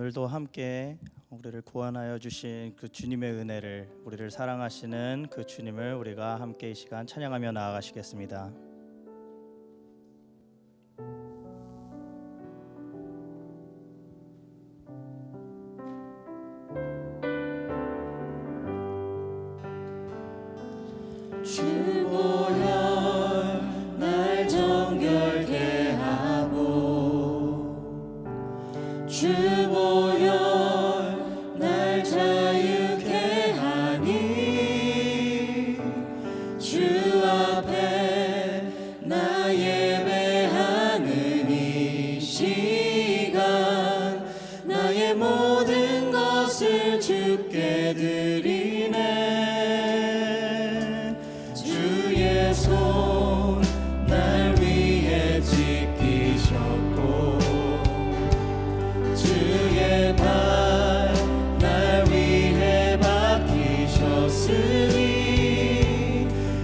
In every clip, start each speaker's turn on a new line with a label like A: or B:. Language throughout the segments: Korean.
A: 오늘도 함께 우리를 구원하여 주신 그 주님의 은혜를, 우리를 사랑하시는 그 주님을 우리가 함께 이 시간 찬양하며 나아가시겠습니다.
B: 주 보혈 날 정결케 하고, 주 보혈 날 자유케 하니, 주 앞에 나 예배하는 이 시간, 나의 모든 것을 주께 드리네. 주의 손 날 위해 지키셨고, 주의 발 날 위해 박히셨으니,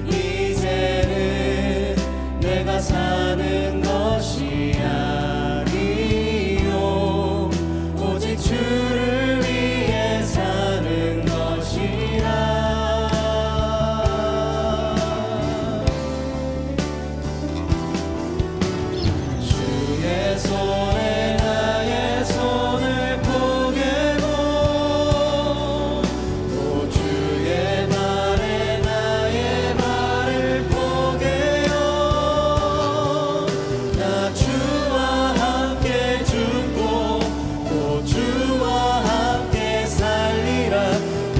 B: 이제는 내가 사는 것이 아니요 오직 주를 위해 사는 것이라. 주의 손에 나의 손을 포개고, 또 주의 발에 나의 발을 포개어, 나 주와 함께 죽고 또 주와 함께 살리라.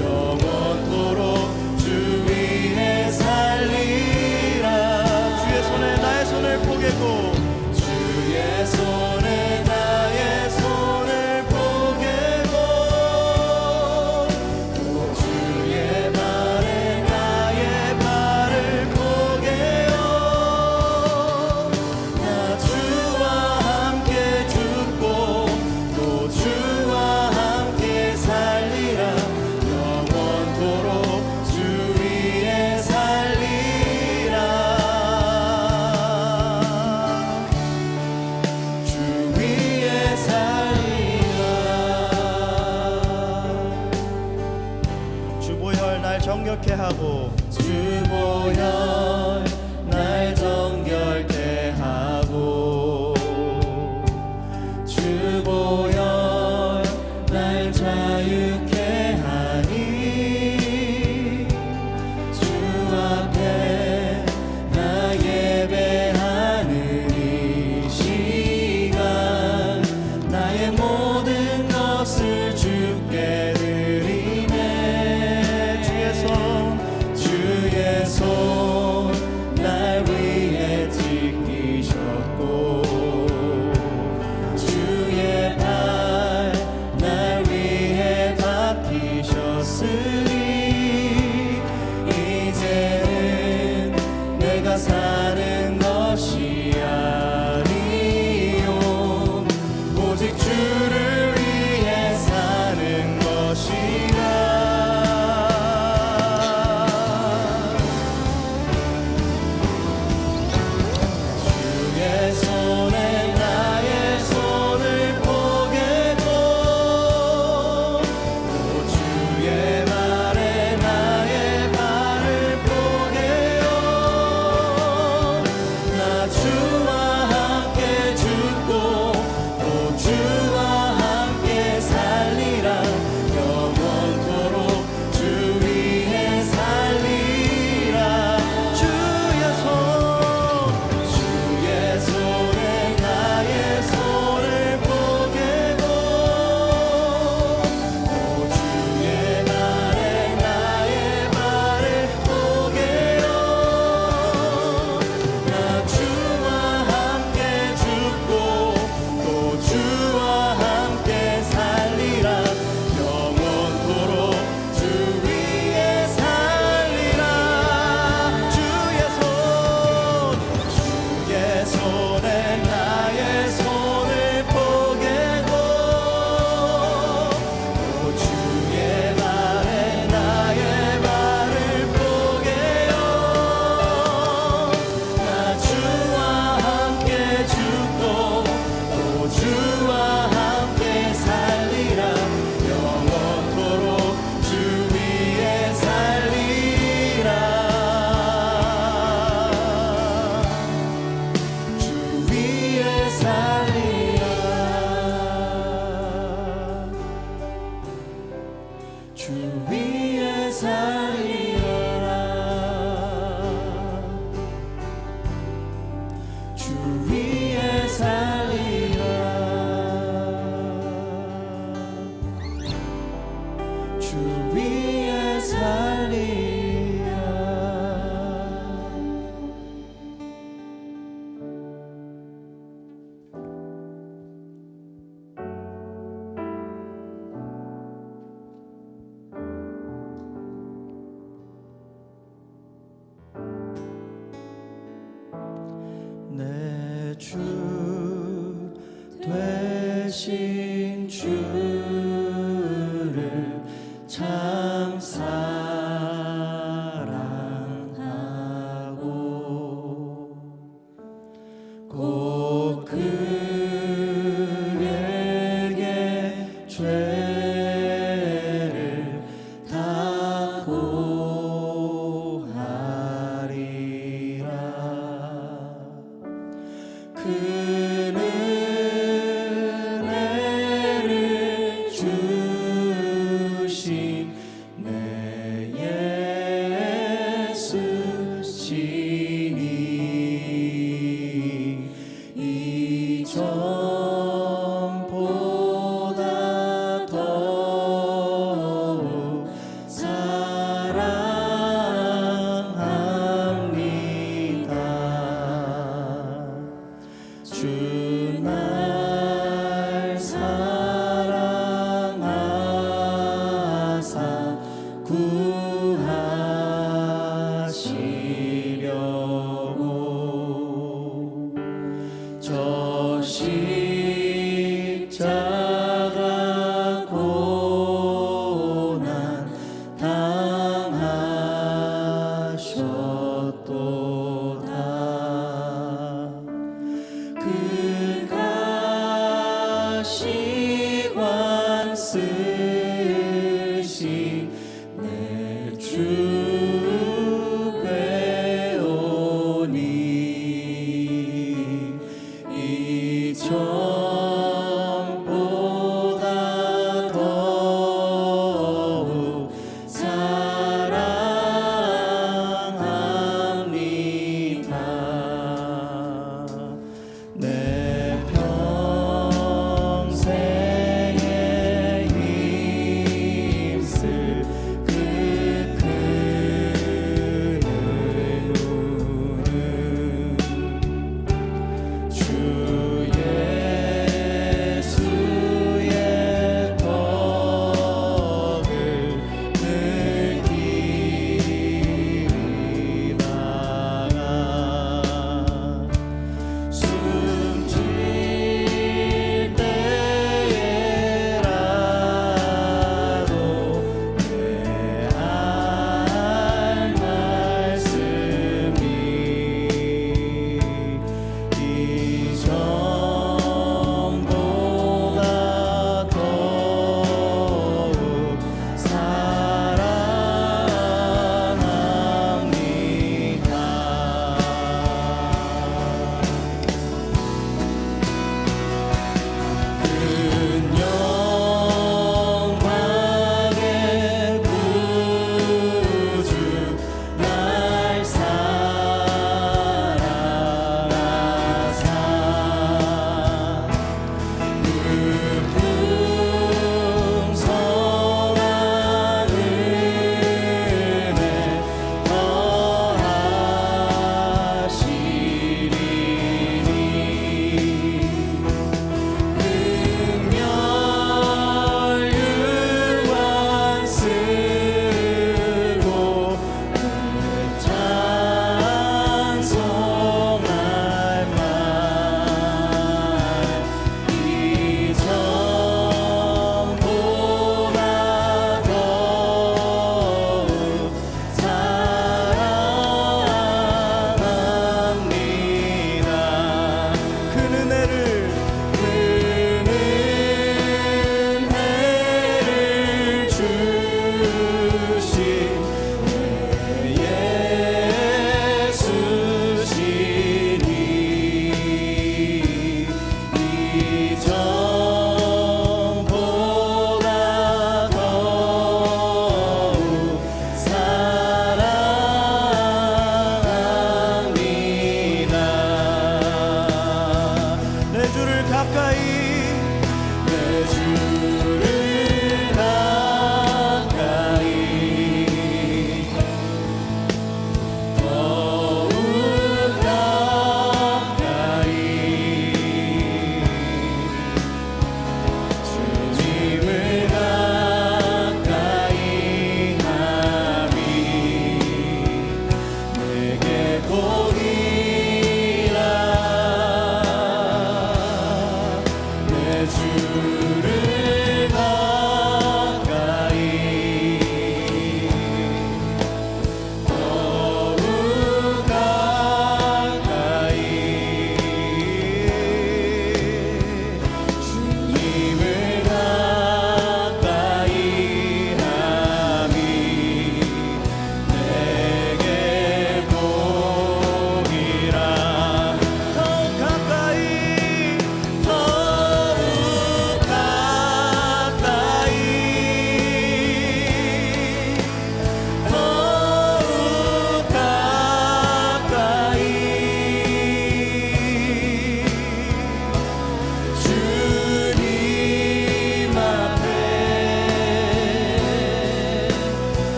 B: 영원토록 주 위에 살리라.
A: 주의 손에 나의 손을 포개고,
B: 주의 손에 나의 손을 포개고, 또 주의 발에 나의 발을 포개어, 나 주와 함께 죽고 또 주와 함께 살리라. 영원토록 주 위에 살리라. 주 위에 살리라.
A: 주 보혈 날 정결케 하고,
B: 주 보혈 날 정결케 하고, 주 보혈 날 자유케 하니, 주 앞에 나 예배하는 이 시간, 나의 모든 것을 주께 드리네. 주의 손 주 위에 살리라 주 위에 살리라 주 위에 살리라 내 주 되신 주를 참 사랑하고 곧 그에게 죄를 다 고하리라 그 은혜를 주신 내 예수 친히 이전보다 더욱 사랑합니다 주 날 사랑하사 구하시려고 저 십자가 고난 당하셨도다 그 가시관 쓰신 내 주 배우니 이전보다 더욱 사랑합니다 내 평생의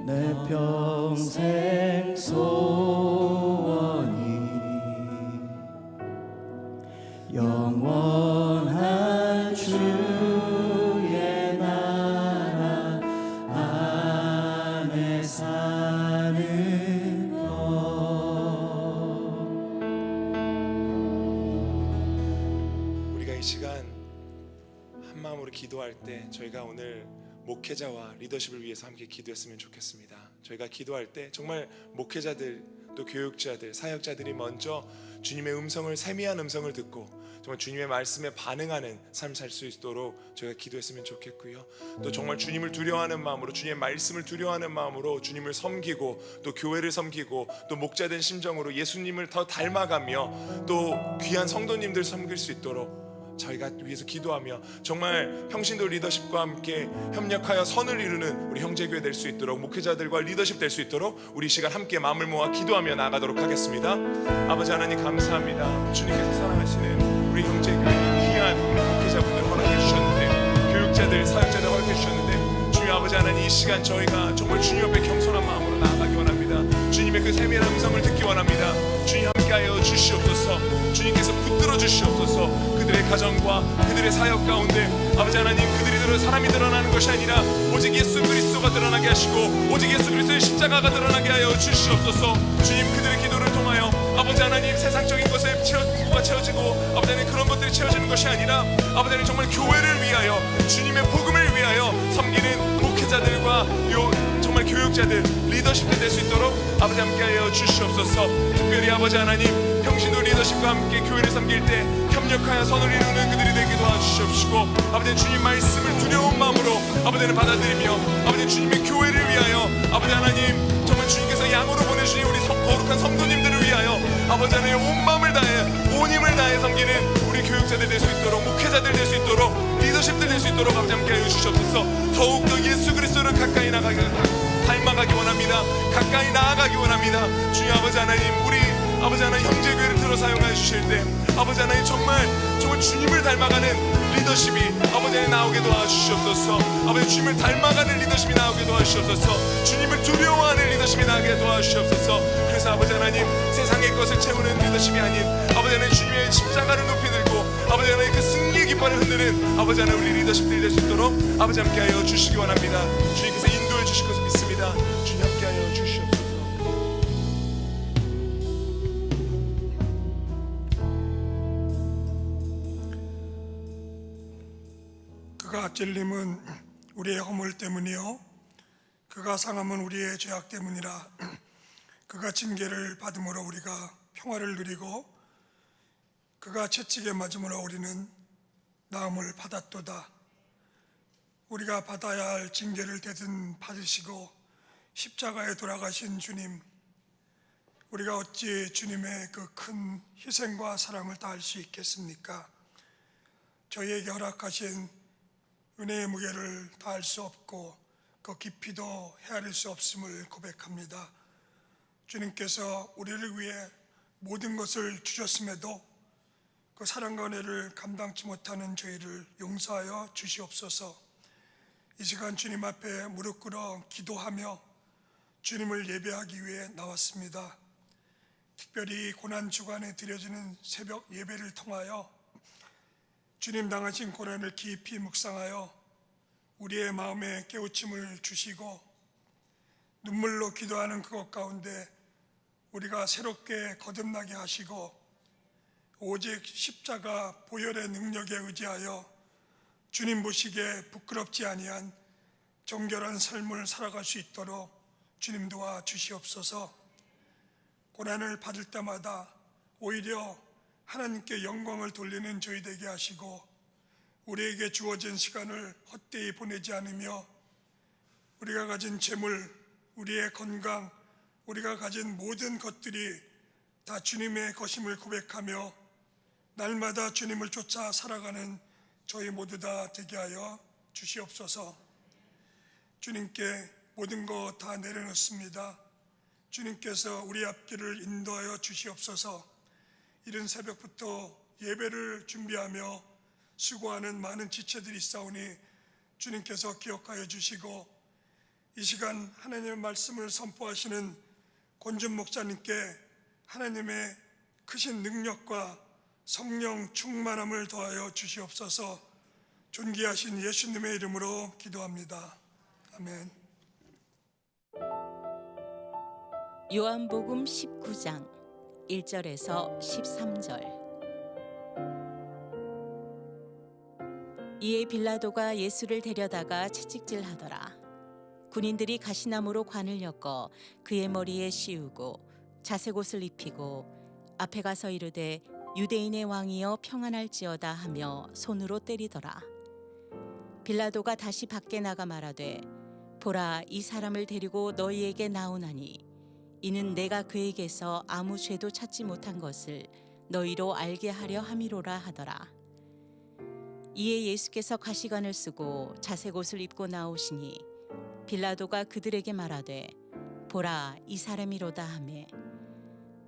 A: 내 평생 소원이 영원한 주의 나라 안에 사는 것.
C: 우리가 이 시간 한 마음으로 기도할 때 저희가 오늘 목회자와 리더십을 위해서 함께 기도했으면 좋겠습니다. 저희가 기도할 때 정말 목회자들 또 교육자들 사역자들이 먼저 주님의 음성을 세미한 음성을 듣고 정말 주님의 말씀에 반응하는 삶 살 수 있도록 저희가 기도했으면 좋겠고요. 또 정말 주님을 두려워하는 마음으로 주님의 말씀을 두려워하는 마음으로 주님을 섬기고 또 교회를 섬기고 또 목자된 심정으로 예수님을 더 닮아가며 또 귀한 성도님들 섬길 수 있도록 저희가 위해서 기도하며 정말 평신도 리더십과 함께 협력하여 선을 이루는 우리 형제교회 될 수 있도록 목회자들과 리더십 될 수 있도록 우리 시간 함께 마음을 모아 기도하며 나아가도록 하겠습니다. 아버지 하나님 감사합니다. 주님께서 사랑하시는 우리 형제교회 귀한 목회자분들 허락해 주셨는데 교육자들 사역자들 허락해 주셨는데 주님 아버지 하나님 이 시간 저희가 정말 주님 앞에 겸손한 마음으로 나아가기 원합니다. 주님의 그 세밀한 음성을 듣기 원합니다. 주님 함께하여 주시옵소서. 주님께서 붙들어 주시옵소서. 그들의 가정과 그들의 사역 가운데 아버지 하나님 그들이 사람이 드러나는 것이 아니라 오직 예수 그리스도가 드러나게 하시고 오직 예수 그리스도의 십자가가 드러나게 하여 주시옵소서. 주님 그들의 기도를 통하여 아버지 하나님 세상적인 것에 채워지고 아버지 하나님 그런 것들이 채워지는 것이 아니라 아버지 하나님 정말 교회를 위하여 주님의 복음을 위하여 섬기는 목회자들과 정말 교육자들 리더십들 될 수 있도록 아버지 함께하여 주시옵소서. 특별히 아버지 하나님 평신도 리더십과 함께 교회를 섬길 때 협력하여 선을 이루는 그들이 되게 도와주시옵시고 아버지 주님 말씀을 두려운 마음으로 아버지를 받아들이며 아버지 주님의 교회를 위하여 아버지 하나님 정말 주님께서 양으로 보내주신 우리 거룩한 성도님들을 위하여 아버지 하나님 온 마음을 다해 온 힘을 다해 섬기는 우리 교육자들 될 수 있도록 목회자들 될 수 있도록 리더십들 될 수 있도록 아버지 함께하여 주시옵소서. 더욱더 예수 그리스도를 가까이 닮아가기 원합니다. 가까이 나아가기 원합니다. 주님 아버지 하나님 우리 아버지 하나님 형제교회를 들어 사용하여 주실 때 아버지 하나님 정말 주님을 닮아가는 리더십이 아버지 하나님 나오게 도와주시옵소서. 아버지 주님을 닮아가는 리더십이 나오게 도와주시옵소서. 주님을 두려워하는 리더십이 나오게 도와주시옵소서. 그래서 아버지 하나님 세상의 것을 채우는 리더십이 아닌 아버지 하나님 주님의 십자가를 높이 들고 아버지 하나님 그 승리의 깃발을 흔드는 아버지 하나님 우리 리더십들이 될 수 있도록 아버지 함께하여 주시기 원합니다. 주님께서 인도해 주실 것을 믿습니다. 주님 함께하여 주시옵소서.
D: 그가 찔림은 우리의 허물 때문이요 그가 상함은 우리의 죄악 때문이라. 그가 징계를 받음으로 우리가 평화를 누리고 그가 채찍에 맞음으로 우리는 나음을 받았도다. 우리가 받아야 할 징계를 대신 받으시고 십자가에 돌아가신 주님, 우리가 어찌 주님의 그 큰 희생과 사랑을 다할 수 있겠습니까? 저희에게 허락하신 은혜의 무게를 다할 수 없고 그 깊이도 헤아릴 수 없음을 고백합니다. 주님께서 우리를 위해 모든 것을 주셨음에도 그 사랑과 은혜를 감당치 못하는 저희를 용서하여 주시옵소서. 이 시간 주님 앞에 무릎 꿇어 기도하며 주님을 예배하기 위해 나왔습니다. 특별히 고난 주간에 드려지는 새벽 예배를 통하여 주님 당하신 고난을 깊이 묵상하여 우리의 마음에 깨우침을 주시고 눈물로 기도하는 그것 가운데 우리가 새롭게 거듭나게 하시고 오직 십자가 보혈의 능력에 의지하여 주님 보시기에 부끄럽지 아니한 정결한 삶을 살아갈 수 있도록 주님 도와 주시옵소서. 고난을 받을 때마다 오히려 하나님께 영광을 돌리는 저희 되게 하시고 우리에게 주어진 시간을 헛되이 보내지 않으며 우리가 가진 재물, 우리의 건강, 우리가 가진 모든 것들이 다 주님의 것임을 고백하며 날마다 주님을 쫓아 살아가는 저희 모두 다 되게 하여 주시옵소서. 주님께 모든 것 다 내려놓습니다. 주님께서 우리 앞길을 인도하여 주시옵소서. 이른 새벽부터 예배를 준비하며 수고하는 많은 지체들이 있사오니 주님께서 기억하여 주시고 이 시간 하나님의 말씀을 선포하시는 권준 목사님께 하나님의 크신 능력과 성령 충만함을 더하여 주시옵소서. 존귀하신 예수님의 이름으로 기도합니다. 아멘.
E: 요한복음 19장 1절에서 13절. 이에 빌라도가 예수를 데려다가 채찍질하더라. 군인들이 가시나무로 관을 엮어 그의 머리에 씌우고 자색옷을 입히고 앞에 가서 이르되 유대인의 왕이여 평안할지어다 하며 손으로 때리더라. 빌라도가 다시 밖에 나가 말하되 보라, 이 사람을 데리고 너희에게 나오나니 이는 내가 그에게서 아무 죄도 찾지 못한 것을 너희로 알게 하려 함이로라 하더라. 이에 예수께서 가시관을 쓰고 자색옷을 입고 나오시니 빌라도가 그들에게 말하되 보라, 이 사람이로다 하매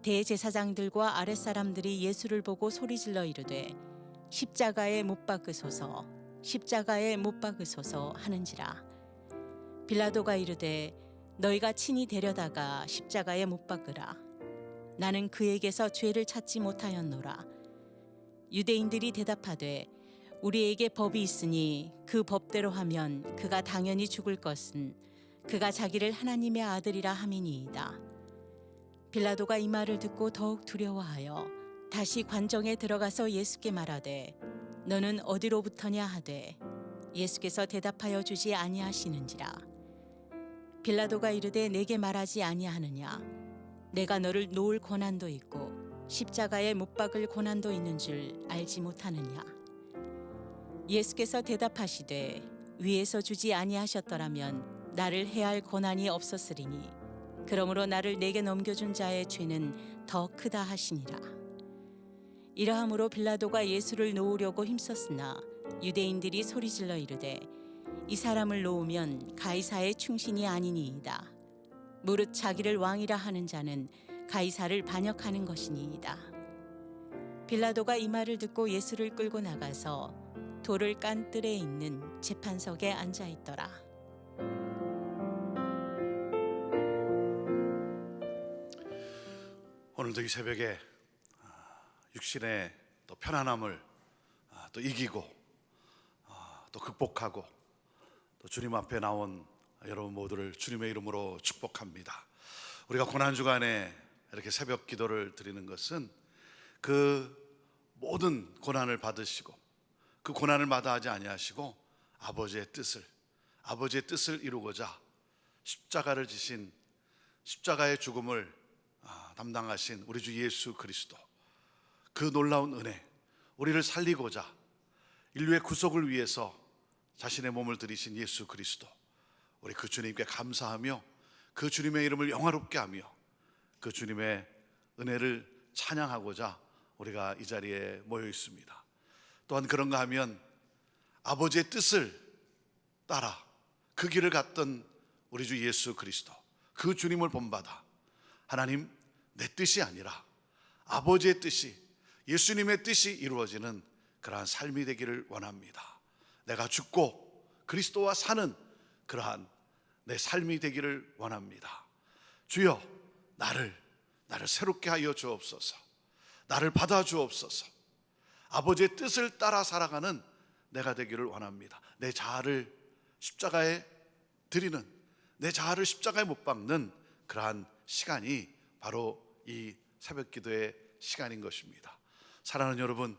E: 대제사장들과 아랫사람들이 예수를 보고 소리질러 이르되 십자가에 못 박으소서, 십자가에 못 박으소서 하는지라. 빌라도가 이르되 너희가 친히 데려다가 십자가에 못 박으라. 나는 그에게서 죄를 찾지 못하였노라. 유대인들이 대답하되 우리에게 법이 있으니 그 법대로 하면 그가 당연히 죽을 것은 그가 자기를 하나님의 아들이라 함이니이다. 빌라도가 이 말을 듣고 더욱 두려워하여 다시 관정에 들어가서 예수께 말하되 너는 어디로부터냐 하되 예수께서 대답하여 주지 아니하시는지라. 빌라도가 이르되 내게 말하지 아니하느냐? 내가 너를 놓을 고난도 있고 십자가에 못 박을 고난도 있는 줄 알지 못하느냐? 예수께서 대답하시되 위에서 주지 아니하셨더라면 나를 해할 고난이 없었으리니 그러므로 나를 내게 넘겨준 자의 죄는 더 크다 하시니라. 이러함으로 빌라도가 예수를 놓으려고 힘썼으나 유대인들이 소리질러 이르되 이 사람을 놓으면 가이사의 충신이 아니니이다. 무릇 자기를 왕이라 하는 자는 가이사를 반역하는 것이니이다. 빌라도가 이 말을 듣고 예수를 끌고 나가서 돌을 깐 뜰에 있는 재판석에 앉아 있더라.
F: 오늘도 이 새벽에 육신의 또 편안함을 또 이기고 또 극복하고 또 주님 앞에 나온 여러분 모두를 주님의 이름으로 축복합니다. 우리가 고난주간에 이렇게 새벽 기도를 드리는 것은 그 모든 고난을 받으시고 그 고난을 마다하지 아니하시고 아버지의 뜻을 이루고자 십자가를 지신 십자가의 죽음을 담당하신 우리 주 예수 그리스도, 그 놀라운 은혜, 우리를 살리고자 인류의 구속을 위해서 자신의 몸을 들이신 예수 그리스도, 우리 그 주님께 감사하며 그 주님의 이름을 영화롭게 하며 그 주님의 은혜를 찬양하고자 우리가 이 자리에 모여 있습니다. 또한 그런가 하면 아버지의 뜻을 따라 그 길을 갔던 우리 주 예수 그리스도, 그 주님을 본받아 하나님, 내 뜻이 아니라 아버지의 뜻이, 예수님의 뜻이 이루어지는 그러한 삶이 되기를 원합니다. 내가 죽고 그리스도와 사는 그러한 내 삶이 되기를 원합니다. 주여, 나를 새롭게 하여 주옵소서. 나를 받아 주옵소서. 아버지의 뜻을 따라 살아가는 내가 되기를 원합니다. 내 자아를 십자가에 드리는, 내 자아를 십자가에 못 박는 그러한 시간이 바로 이 새벽 기도의 시간인 것입니다. 사랑하는 여러분,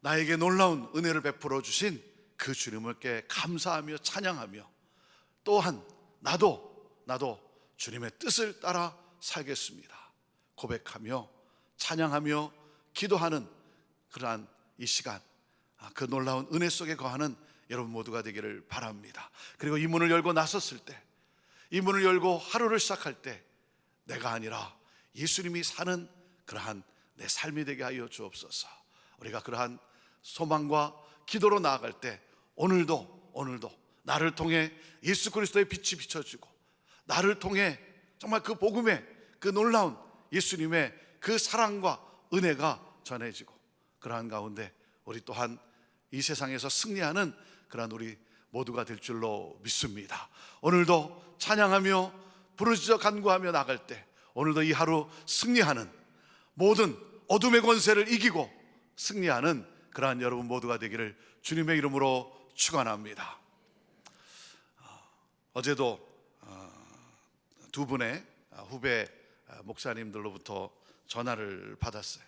F: 나에게 놀라운 은혜를 베풀어 주신 그 주님께 감사하며 찬양하며 또한 나도 주님의 뜻을 따라 살겠습니다 고백하며 찬양하며 기도하는 그러한 이 시간, 그 놀라운 은혜 속에 거하는 여러분 모두가 되기를 바랍니다. 그리고 이 문을 열고 나섰을 때, 이 문을 열고 하루를 시작할 때 내가 아니라 예수님이 사는 그러한 내 삶이 되게 하여 주옵소서. 우리가 그러한 소망과 기도로 나아갈 때 오늘도 나를 통해 예수 그리스도의 빛이 비춰지고 나를 통해 정말 그 복음의 그 놀라운 예수님의 그 사랑과 은혜가 전해지고 그러한 가운데 우리 또한 이 세상에서 승리하는 그러한 우리 모두가 될 줄로 믿습니다. 오늘도 찬양하며 부르짖어 간구하며 나갈 때 오늘도 이 하루 승리하는, 모든 어둠의 권세를 이기고 승리하는 그러한 여러분 모두가 되기를 주님의 이름으로 축원합니다. 어제도 두 분의 후배 목사님들로부터 전화를 받았어요.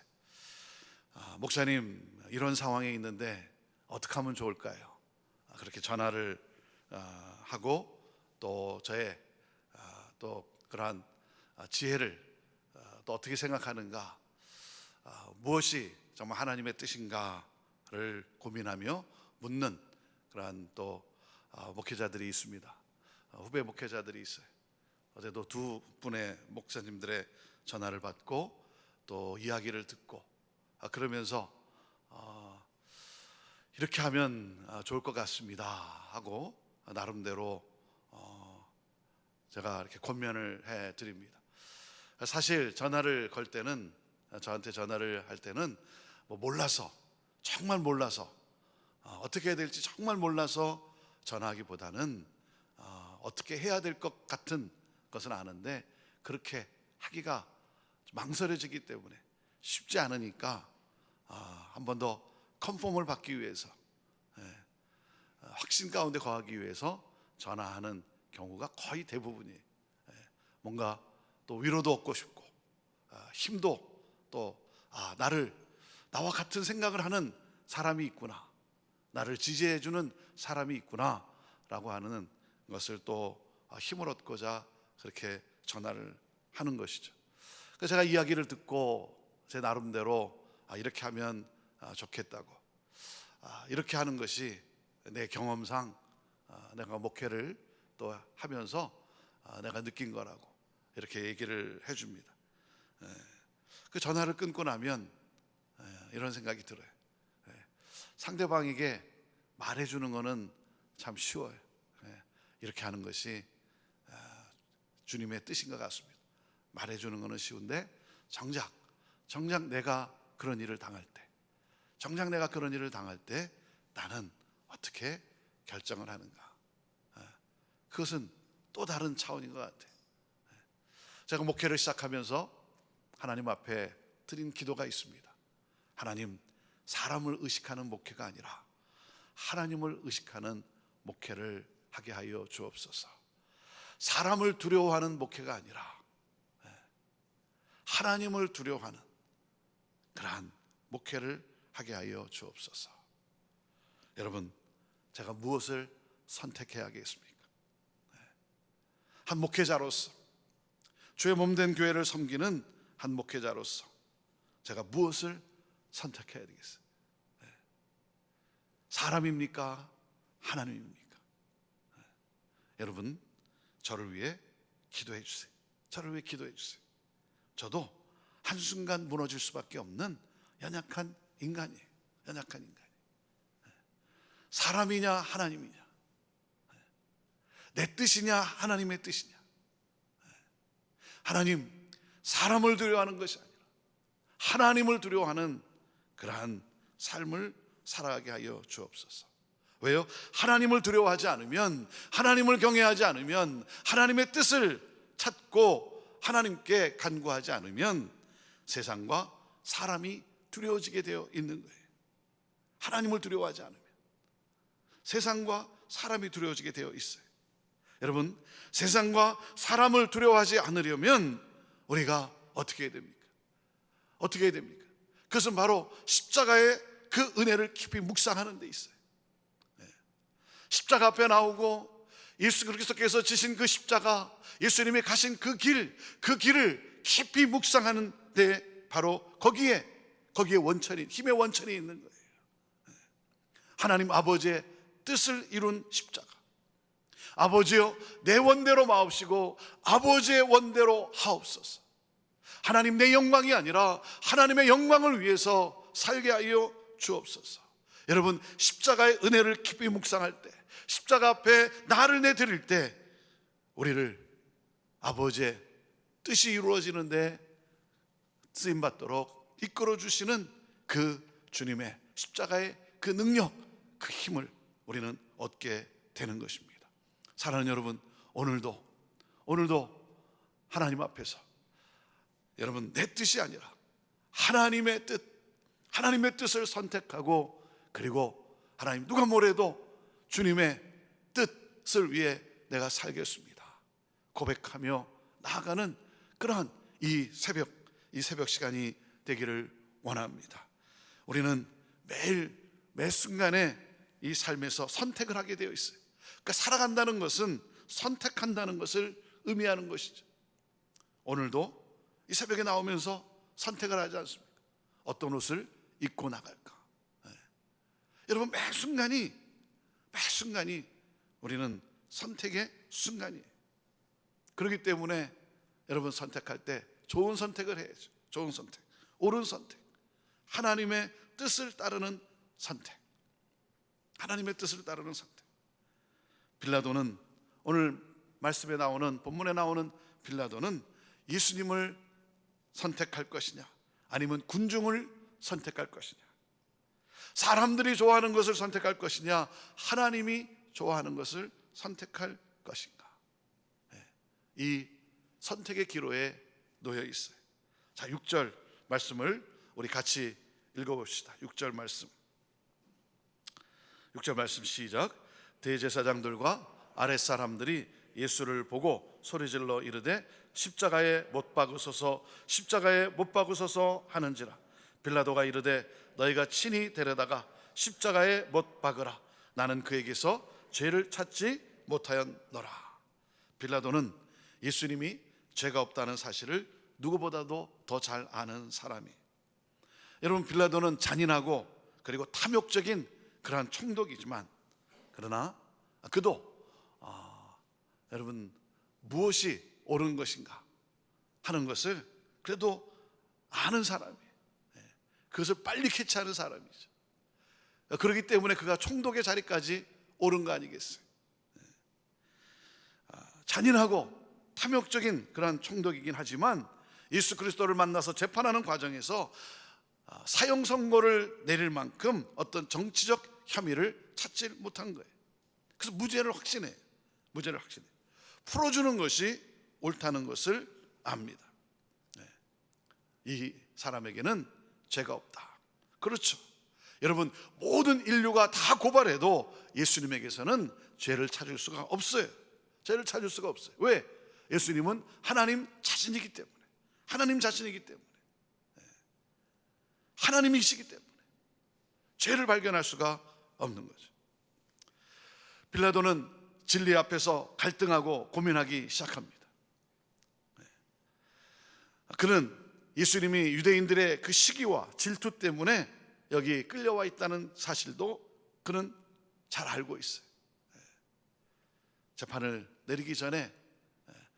F: 목사님, 이런 상황에 있는데 어떻게 하면 좋을까요? 그렇게 전화를 하고 또 저의 또 그러한 지혜를 또 어떻게 생각하는가, 무엇이 정말 하나님의 뜻인가를 고민하며 묻는 그러한 또 목회자들이 있습니다. 후배 목회자들이 있어요. 어제도 두 분의 목사님들의 전화를 받고 또 이야기를 듣고 그러면서 이렇게 하면 좋을 것 같습니다 하고 나름대로 제가 이렇게 권면을 해 드립니다. 사실 전화를 걸 때는, 저한테 전화를 할 때는 뭐 몰라서, 정말 몰라서, 어떻게 해야 될지 정말 몰라서 전화하기보다는 어떻게 해야 될 것 같은 것은 아는데 그렇게 하기가 망설여지기 때문에 쉽지 않으니까 한 번 더 컨펌을 받기 위해서, 확신 가운데 거하기 위해서 전화하는 경우가 거의 대부분이에요. 뭔가 또 위로도 얻고 싶고 힘도 또 나와 같은 생각을 하는 사람이 있구나, 나를 지지해 주는 사람이 있구나 라고 하는 것을 또 힘을 얻고자 그렇게 전화를 하는 것이죠. 그래서 제가 이야기를 듣고 제 나름대로 이렇게 하면 좋겠다고, 이렇게 하는 것이 내 경험상 내가 목회를 또 하면서 내가 느낀 거라고 이렇게 얘기를 해줍니다. 그 전화를 끊고 나면 이런 생각이 들어요. 상대방에게 말해주는 거는 참 쉬워요. 이렇게 하는 것이 주님의 뜻인 것 같습니다. 말해주는 거는 쉬운데 정작 내가 그런 일을 당할 때 나는 어떻게 결정을 하는가, 그것은 또 다른 차원인 것 같아요. 제가 목회를 시작하면서 하나님 앞에 드린 기도가 있습니다. 하나님, 사람을 의식하는 목회가 아니라 하나님을 의식하는 목회를 하게 하여 주옵소서. 사람을 두려워하는 목회가 아니라 하나님을 두려워하는 그러한 목회를 하게 하여 주옵소서. 여러분, 제가 무엇을 선택해야겠습니까? 한 목회자로서, 주의 몸된 교회를 섬기는 한 목회자로서 제가 무엇을 선택해야 되겠어요? 사람입니까? 하나님입니까? 여러분, 저를 위해 기도해 주세요. 저를 위해 기도해 주세요. 저도 한순간 무너질 수밖에 없는 연약한 인간이에요. 연약한 인간이에요. 사람이냐 하나님이냐, 내 뜻이냐 하나님의 뜻이냐. 하나님, 사람을 두려워하는 것이 아니라 하나님을 두려워하는 그러한 삶을 살아가게 하여 주옵소서. 왜요? 하나님을 두려워하지 않으면, 하나님을 경외하지 않으면, 하나님의 뜻을 찾고 하나님께 간구하지 않으면 세상과 사람이 두려워지게 되어 있는 거예요. 하나님을 두려워하지 않으면 세상과 사람이 두려워지게 되어 있어요. 여러분, 세상과 사람을 두려워하지 않으려면 우리가 어떻게 해야 됩니까? 어떻게 해야 됩니까? 그것은 바로 십자가의 그 은혜를 깊이 묵상하는 데 있어요. 십자가 앞에 나오고 예수 그리스도께서 지신 그 십자가, 예수님이 가신 그 길을 깊이 묵상하는 데 바로 거기에 원천이, 힘의 원천이 있는 거예요. 하나님 아버지의 뜻을 이룬 십자가. 아버지여, 내 원대로 마옵시고 아버지의 원대로 하옵소서. 하나님, 내 영광이 아니라 하나님의 영광을 위해서 살게 하여 주옵소서. 여러분, 십자가의 은혜를 깊이 묵상할 때, 십자가 앞에 나를 내드릴 때 우리를 아버지의 뜻이 이루어지는데 쓰임받도록 이끌어 주시는 그 주님의 십자가의 그 능력, 그 힘을 우리는 얻게 되는 것입니다. 사랑하는 여러분, 오늘도 오늘도 하나님 앞에서 여러분 내 뜻이 아니라 하나님의 뜻을 선택하고, 그리고 하나님 누가 뭐래도 주님의 뜻을 위해 내가 살겠습니다 고백하며 나아가는 그러한 이 새벽 시간이 되기를 원합니다. 우리는 매일 매 순간에 이 삶에서 선택을 하게 되어 있어요. 그러니까 살아간다는 것은 선택한다는 것을 의미하는 것이죠. 오늘도 이 새벽에 나오면서 선택을 하지 않습니까? 어떤 옷을 입고 나갈까? 여러분 매 순간이 우리는 선택의 순간이에요. 그렇기 때문에 여러분 선택할 때 좋은 선택을 해야죠. 좋은 선택, 옳은 선택, 하나님의 뜻을 따르는 선택, 하나님의 뜻을 따르는 선택. 빌라도는 오늘 말씀에 나오는, 본문에 나오는 빌라도는 예수님을 선택할 것이냐 아니면 군중을 선택할 것이냐, 사람들이 좋아하는 것을 선택할 것이냐 하나님이 좋아하는 것을 선택할 것인가, 이 선택의 기로에 놓여 있어요. 자, 6절 말씀을 우리 같이 읽어봅시다. 6절 말씀 시작. 대제사장들과 아랫사람들이 예수를 보고 소리질러 이르되 십자가에 못 박으소서, 십자가에 못 박으소서 하는지라. 빌라도가 이르되 너희가 친히 데려다가 십자가에 못 박으라. 나는 그에게서 죄를 찾지 못하였노라. 빌라도는 예수님이 죄가 없다는 사실을 누구보다도 더 잘 아는 사람이. 여러분 빌라도는 잔인하고 그리고 탐욕적인 그러한 총독이지만, 그러나 그도 여러분 무엇이 옳은 것인가 하는 것을 그래도 아는 사람이에요. 그것을 빨리 캐치하는 사람이죠. 그렇기 때문에 그가 총독의 자리까지 오른 거 아니겠어요? 잔인하고 탐욕적인 그러한 총독이긴 하지만 예수 그리스도를 만나서 재판하는 과정에서 사형 선고를 내릴 만큼 어떤 정치적 혐의를 찾지 못한 거예요. 그래서 무죄를 확신해요. 풀어주는 것이 옳다는 것을 압니다. 이 사람에게는 죄가 없다. 그렇죠. 여러분 모든 인류가 다 고발해도 예수님에게서는 죄를 찾을 수가 없어요. 왜? 예수님은 하나님 자신이기 때문에, 하나님이시기 때문에 죄를 발견할 수가 없는 거죠. 빌라도는 진리 앞에서 갈등하고 고민하기 시작합니다. 그는 예수님이 유대인들의 그 시기와 질투 때문에 여기 끌려와 있다는 사실도 그는 잘 알고 있어요. 재판을 내리기 전에,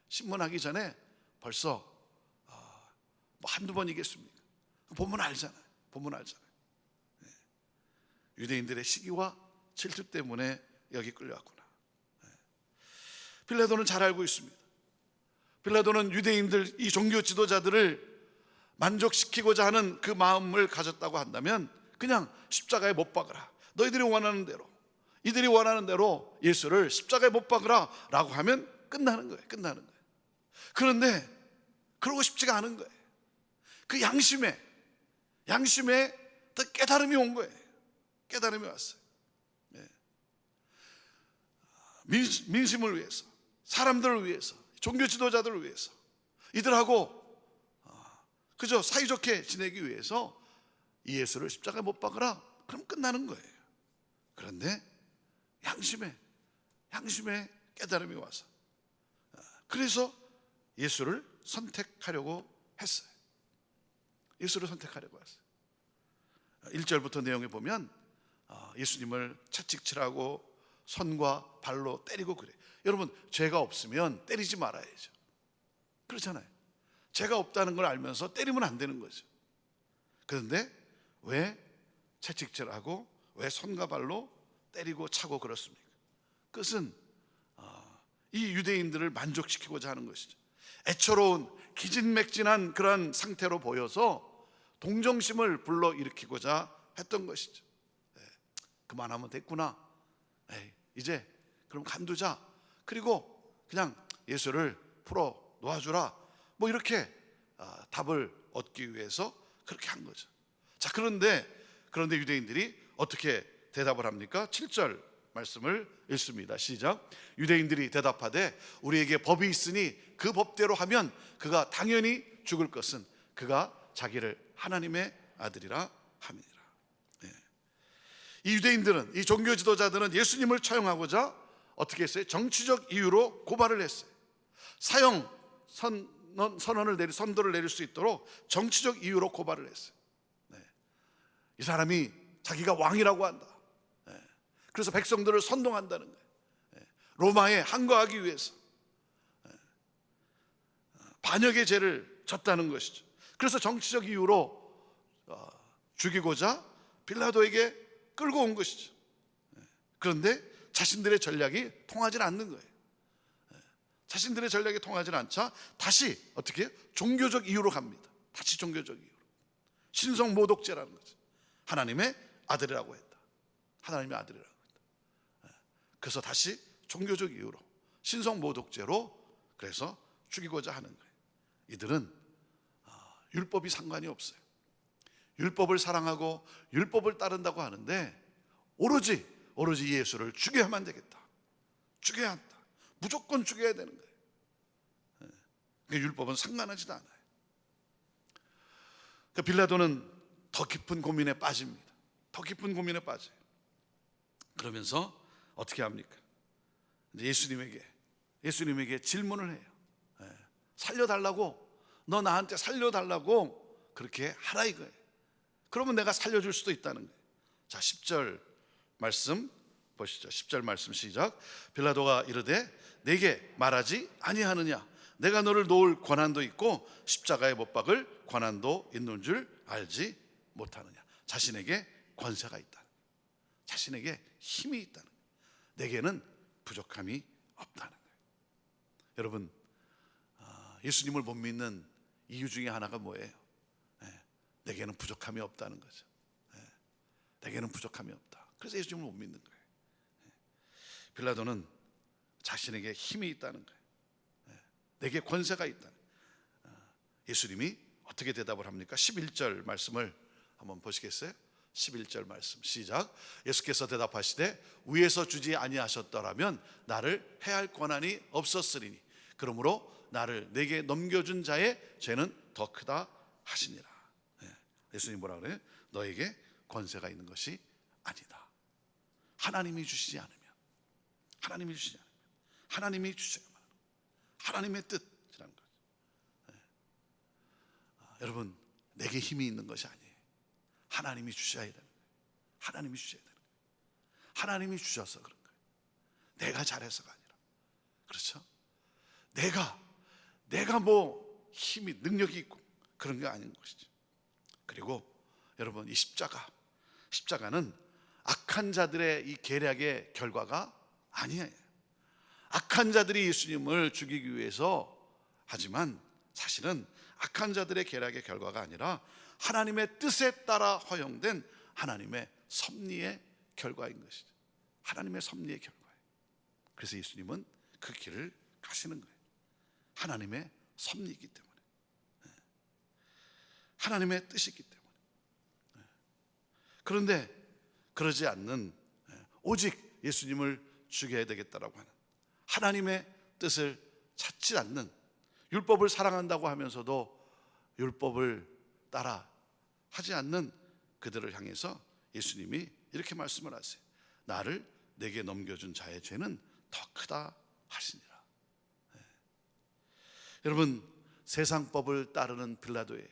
F: 신문하기 전에 벌써 뭐 한두 번이겠습니까? 본문 알잖아요. 유대인들의 시기와 질투 때문에 여기 끌려왔구나. 빌라도는 잘 알고 있습니다. 빌라도는 유대인들, 이 종교 지도자들을 만족시키고자 하는 그 마음을 가졌다고 한다면 그냥 십자가에 못 박으라, 너희들이 원하는 대로, 이들이 원하는 대로 예수를 십자가에 못 박으라 라고 하면 끝나는 거예요. 그런데 그러고 싶지가 않은 거예요. 그 양심에 더 깨달음이 온 거예요. 깨달음이 왔어요. 민심을 위해서, 사람들을 위해서, 종교 지도자들을 위해서, 이들하고 그저 사이좋게 지내기 위해서 이 예수를 십자가에 못 박으라, 그럼 끝나는 거예요. 그런데 양심에 깨달음이 와서 그래서 예수를 선택하려고 했어요. 1절부터 내용에 보면 예수님을 채찍질하고 손과 발로 때리고 그래. 여러분 죄가 없으면 때리지 말아야죠. 그렇잖아요. 죄가 없다는 걸 알면서 때리면 안 되는 거죠. 그런데 왜 채찍질하고 왜 손과 발로 때리고 차고 그렇습니까? 그것은 이 유대인들을 만족시키고자 하는 것이죠. 애처로운 기진맥진한 그런 상태로 보여서 동정심을 불러일으키고자 했던 것이죠. 그만하면 됐구나, 이제 그럼 간두자, 그리고 그냥 예수를 풀어 놓아주라, 뭐 이렇게 답을 얻기 위해서 그렇게 한 거죠. 자, 그런데 유대인들이 어떻게 대답을 합니까? 7절 말씀을 읽습니다. 시작. 유대인들이 대답하되 우리에게 법이 있으니 그 법대로 하면 그가 당연히 죽을 것은 그가 자기를 하나님의 아들이라 함이니라. 이 유대인들은, 이 종교 지도자들은 예수님을 처형하고자 어떻게 했어요? 정치적 이유로 고발을 했어요. 사형 선도를 내릴 수 있도록 정치적 이유로 고발을 했어요. 이 사람이 자기가 왕이라고 한다. 그래서 백성들을 선동한다는 거예요. 로마에 항거하기 위해서 반역의 죄를 졌다는 것이죠. 그래서 정치적 이유로 죽이고자 빌라도에게 끌고 온 것이죠. 그런데 자신들의 전략이 통하지 않는 거예요. 자신들의 전략이 통하지 않자 다시 어떻게 해요? 종교적 이유로 갑니다. 다시 종교적 이유로. 신성 모독죄라는 거죠. 하나님의 아들이라고 했다. 하나님의 아들이라고 했다. 그래서 다시 종교적 이유로, 신성 모독죄로 그래서 죽이고자 하는 거예요. 이들은 율법이 상관이 없어요. 율법을 사랑하고 율법을 따른다고 하는데 오로지 예수를 죽여야만 되겠다. 죽여야 한다. 무조건 죽여야 되는 거예요. 그러니까 율법은 상관하지도 않아요. 그러니까 빌라도는 더 깊은 고민에 빠집니다. 더 깊은 고민에 빠져요. 그러면서 어떻게 합니까? 이제 예수님에게 질문을 해요. 살려달라고, 너 나한테 살려달라고 그렇게 하라 이거예요. 그러면 내가 살려줄 수도 있다는 거예요. 자, 10절 말씀 보시죠. 10절 말씀 시작. 빌라도가 이르되 내게 말하지 아니하느냐? 내가 너를 놓을 권한도 있고 십자가에 못 박을 권한도 있는 줄 알지 못하느냐? 자신에게 권세가 있다. 자신에게 힘이 있다는 거예요. 내게는 부족함이 없다는 거예요. 여러분, 예수님을 못 믿는 이유 중에 하나가 뭐예요? 내게는 부족함이 없다는 거죠. 내게는 부족함이 없다. 그래서 예수님을 못 믿는 거예요. 빌라도는 자신에게 힘이 있다는 거예요. 내게 권세가 있다는 거예요. 예수님이 어떻게 대답을 합니까? 11절 말씀을 한번 보시겠어요? 11절 말씀 시작. 예수께서 대답하시되 위에서 주지 아니하셨더라면 나를 해할 권한이 없었으리니 그러므로 나를 내게 넘겨준 자의 죄는 더 크다 하시니라. 예수님 뭐라 그래요? 너에게 권세가 있는 것이 아니다. 하나님이 주시지 않으면, 하나님이 주셔야만 하는 하나님의 뜻이라는 거죠. 여러분, 내게 힘이 있는 것이 아니에요. 하나님이 주셔야 되는 거예요. 하나님이 주셔야 되는 거예요. 하나님이 주셔서 그런 거예요. 내가 잘해서가 아니라. 그렇죠? 내가 뭐 힘이, 능력이 있고 그런 게 아닌 것이죠. 그리고 여러분, 이 십자가는 악한 자들의 이 계략의 결과가 아니에요. 악한 자들이 예수님을 죽이기 위해서 하지만 사실은 악한 자들의 계략의 결과가 아니라 하나님의 뜻에 따라 허용된 하나님의 섭리의 결과인 것이죠. 하나님의 섭리의 결과예요. 그래서 예수님은 그 길을 가시는 거예요. 하나님의 섭리이기 때문에, 하나님의 뜻이기 때문에. 그런데 그러지 않는, 오직 예수님을 죽여야 되겠다라고 하는 하나님의 뜻을 찾지 않는, 율법을 사랑한다고 하면서도 율법을 따라 하지 않는 그들을 향해서 예수님이 이렇게 말씀을 하세요. 나를 내게 넘겨준 자의 죄는 더 크다 하시니라. 여러분, 세상법을 따르는 빌라도예요.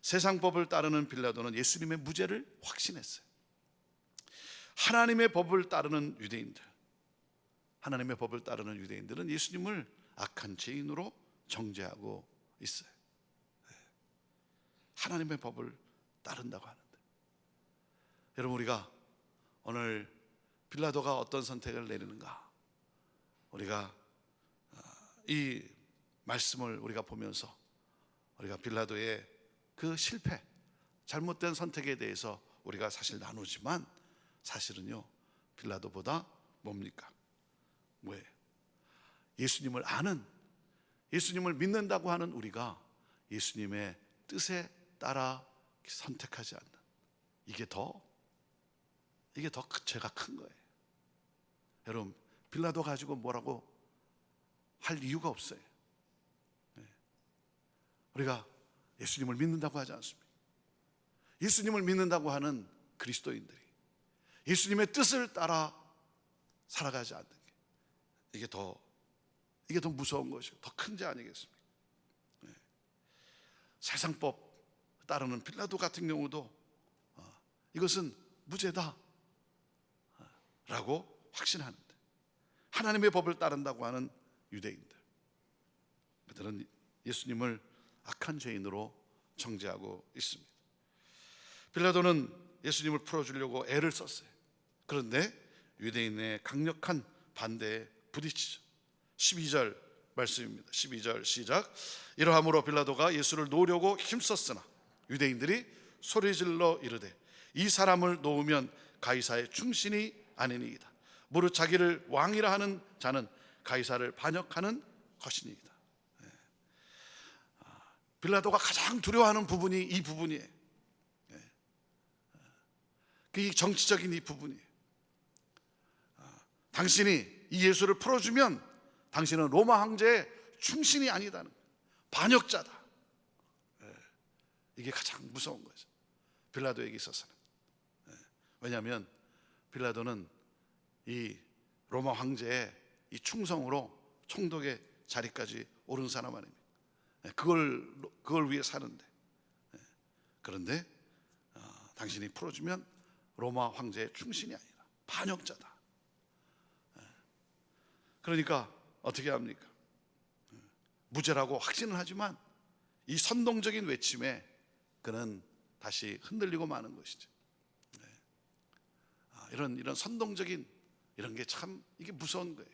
F: 세상법을 따르는 빌라도는 예수님의 무죄를 확신했어요. 하나님의 법을 따르는 유대인들은 예수님을 악한 죄인으로 정죄하고 있어요. 하나님의 법을 따른다고 하는데, 여러분, 우리가 오늘 빌라도가 어떤 선택을 내리는가, 우리가 이 말씀을 우리가 보면서 우리가 빌라도의 그 실패, 잘못된 선택에 대해서 우리가 사실 나누지만, 사실은요, 빌라도보다 뭡니까? 뭐예요? 예수님을 아는 예수님을 믿는다고 하는 우리가 예수님의 뜻에 따라 선택하지 않는, 이게 더 죄가 큰 거예요. 여러분, 빌라도 가지고 뭐라고 할 이유가 없어요. 우리가 예수님을 믿는다고 하지 않습니까? 예수님을 믿는다고 하는 그리스도인들이 예수님의 뜻을 따라 살아가지 않는 게, 이게 더 무서운 것이고 더 큰 죄 아니겠습니까? 세상법 따르는 빌라도 같은 경우도 이것은 무죄다 라고 확신하는데, 하나님의 법을 따른다고 하는 유대인들, 그들은 예수님을 악한 죄인으로 정죄하고 있습니다. 빌라도는 예수님을 풀어주려고 애를 썼어요. 그런데 유대인의 강력한 반대에 부딪히죠. 12절 말씀입니다. 12절 시작. 이러함으로 빌라도가 예수를 놓으려고 힘썼으나 유대인들이 소리질러 이르되 이 사람을 놓으면 가이사의 충신이 아니니이다. 무릇 자기를 왕이라 하는 자는 가이사를 반역하는 것이니이다. 빌라도가 가장 두려워하는 부분이 이 부분이에요. 이 정치적인 이 부분이에요. 당신이 이 예수를 풀어주면 당신은 로마 황제의 충신이 아니다는 거예요. 반역자다. 이게 가장 무서운 거죠, 빌라도에게 있어서는. 왜냐하면 빌라도는 이 로마 황제의 이 충성으로 총독의 자리까지 오른 사람 아닙니까? 그걸 위해 사는데, 그런데 당신이 풀어주면 로마 황제의 충신이 아니라 반역자다. 그러니까 어떻게 합니까? 무죄라고 확신을 하지만 이 선동적인 외침에 그는 다시 흔들리고 마는 것이죠. 이런 선동적인 이런 게 참 이게 무서운 거예요.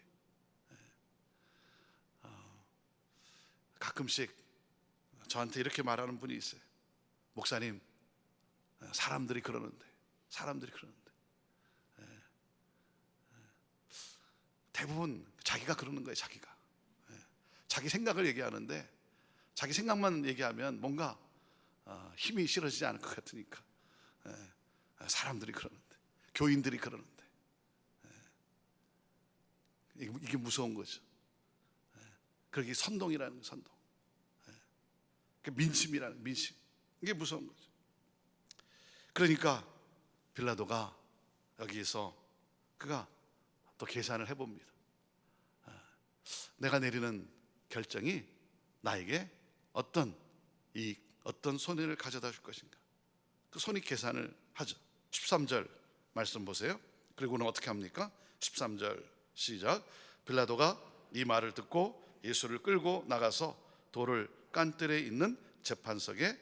F: 가끔씩 저한테 이렇게 말하는 분이 있어요. 목사님, 사람들이 그러는데 대부분 자기가 그러는 거예요. 자기 생각을 얘기하는데, 자기 생각만 얘기하면 뭔가 힘이 실어지지 않을 것 같으니까 사람들이 그러는데, 교인들이 그러는데, 이게 무서운 거죠. 그게 선동이라는 거예요, 선동. 민심이라는, 민심, 이게 무서운 거죠. 그러니까 빌라도가 여기에서 그가 또 계산을 해봅니다. 내가 내리는 결정이 나에게 어떤 손해를 가져다 줄 것인가, 그 손이 계산을 하죠. 13절 말씀 보세요. 그리고는 어떻게 합니까? 13절 시작. 빌라도가 이 말을 듣고 예수를 끌고 나가서 돌을 깐뜰에 있는 재판석에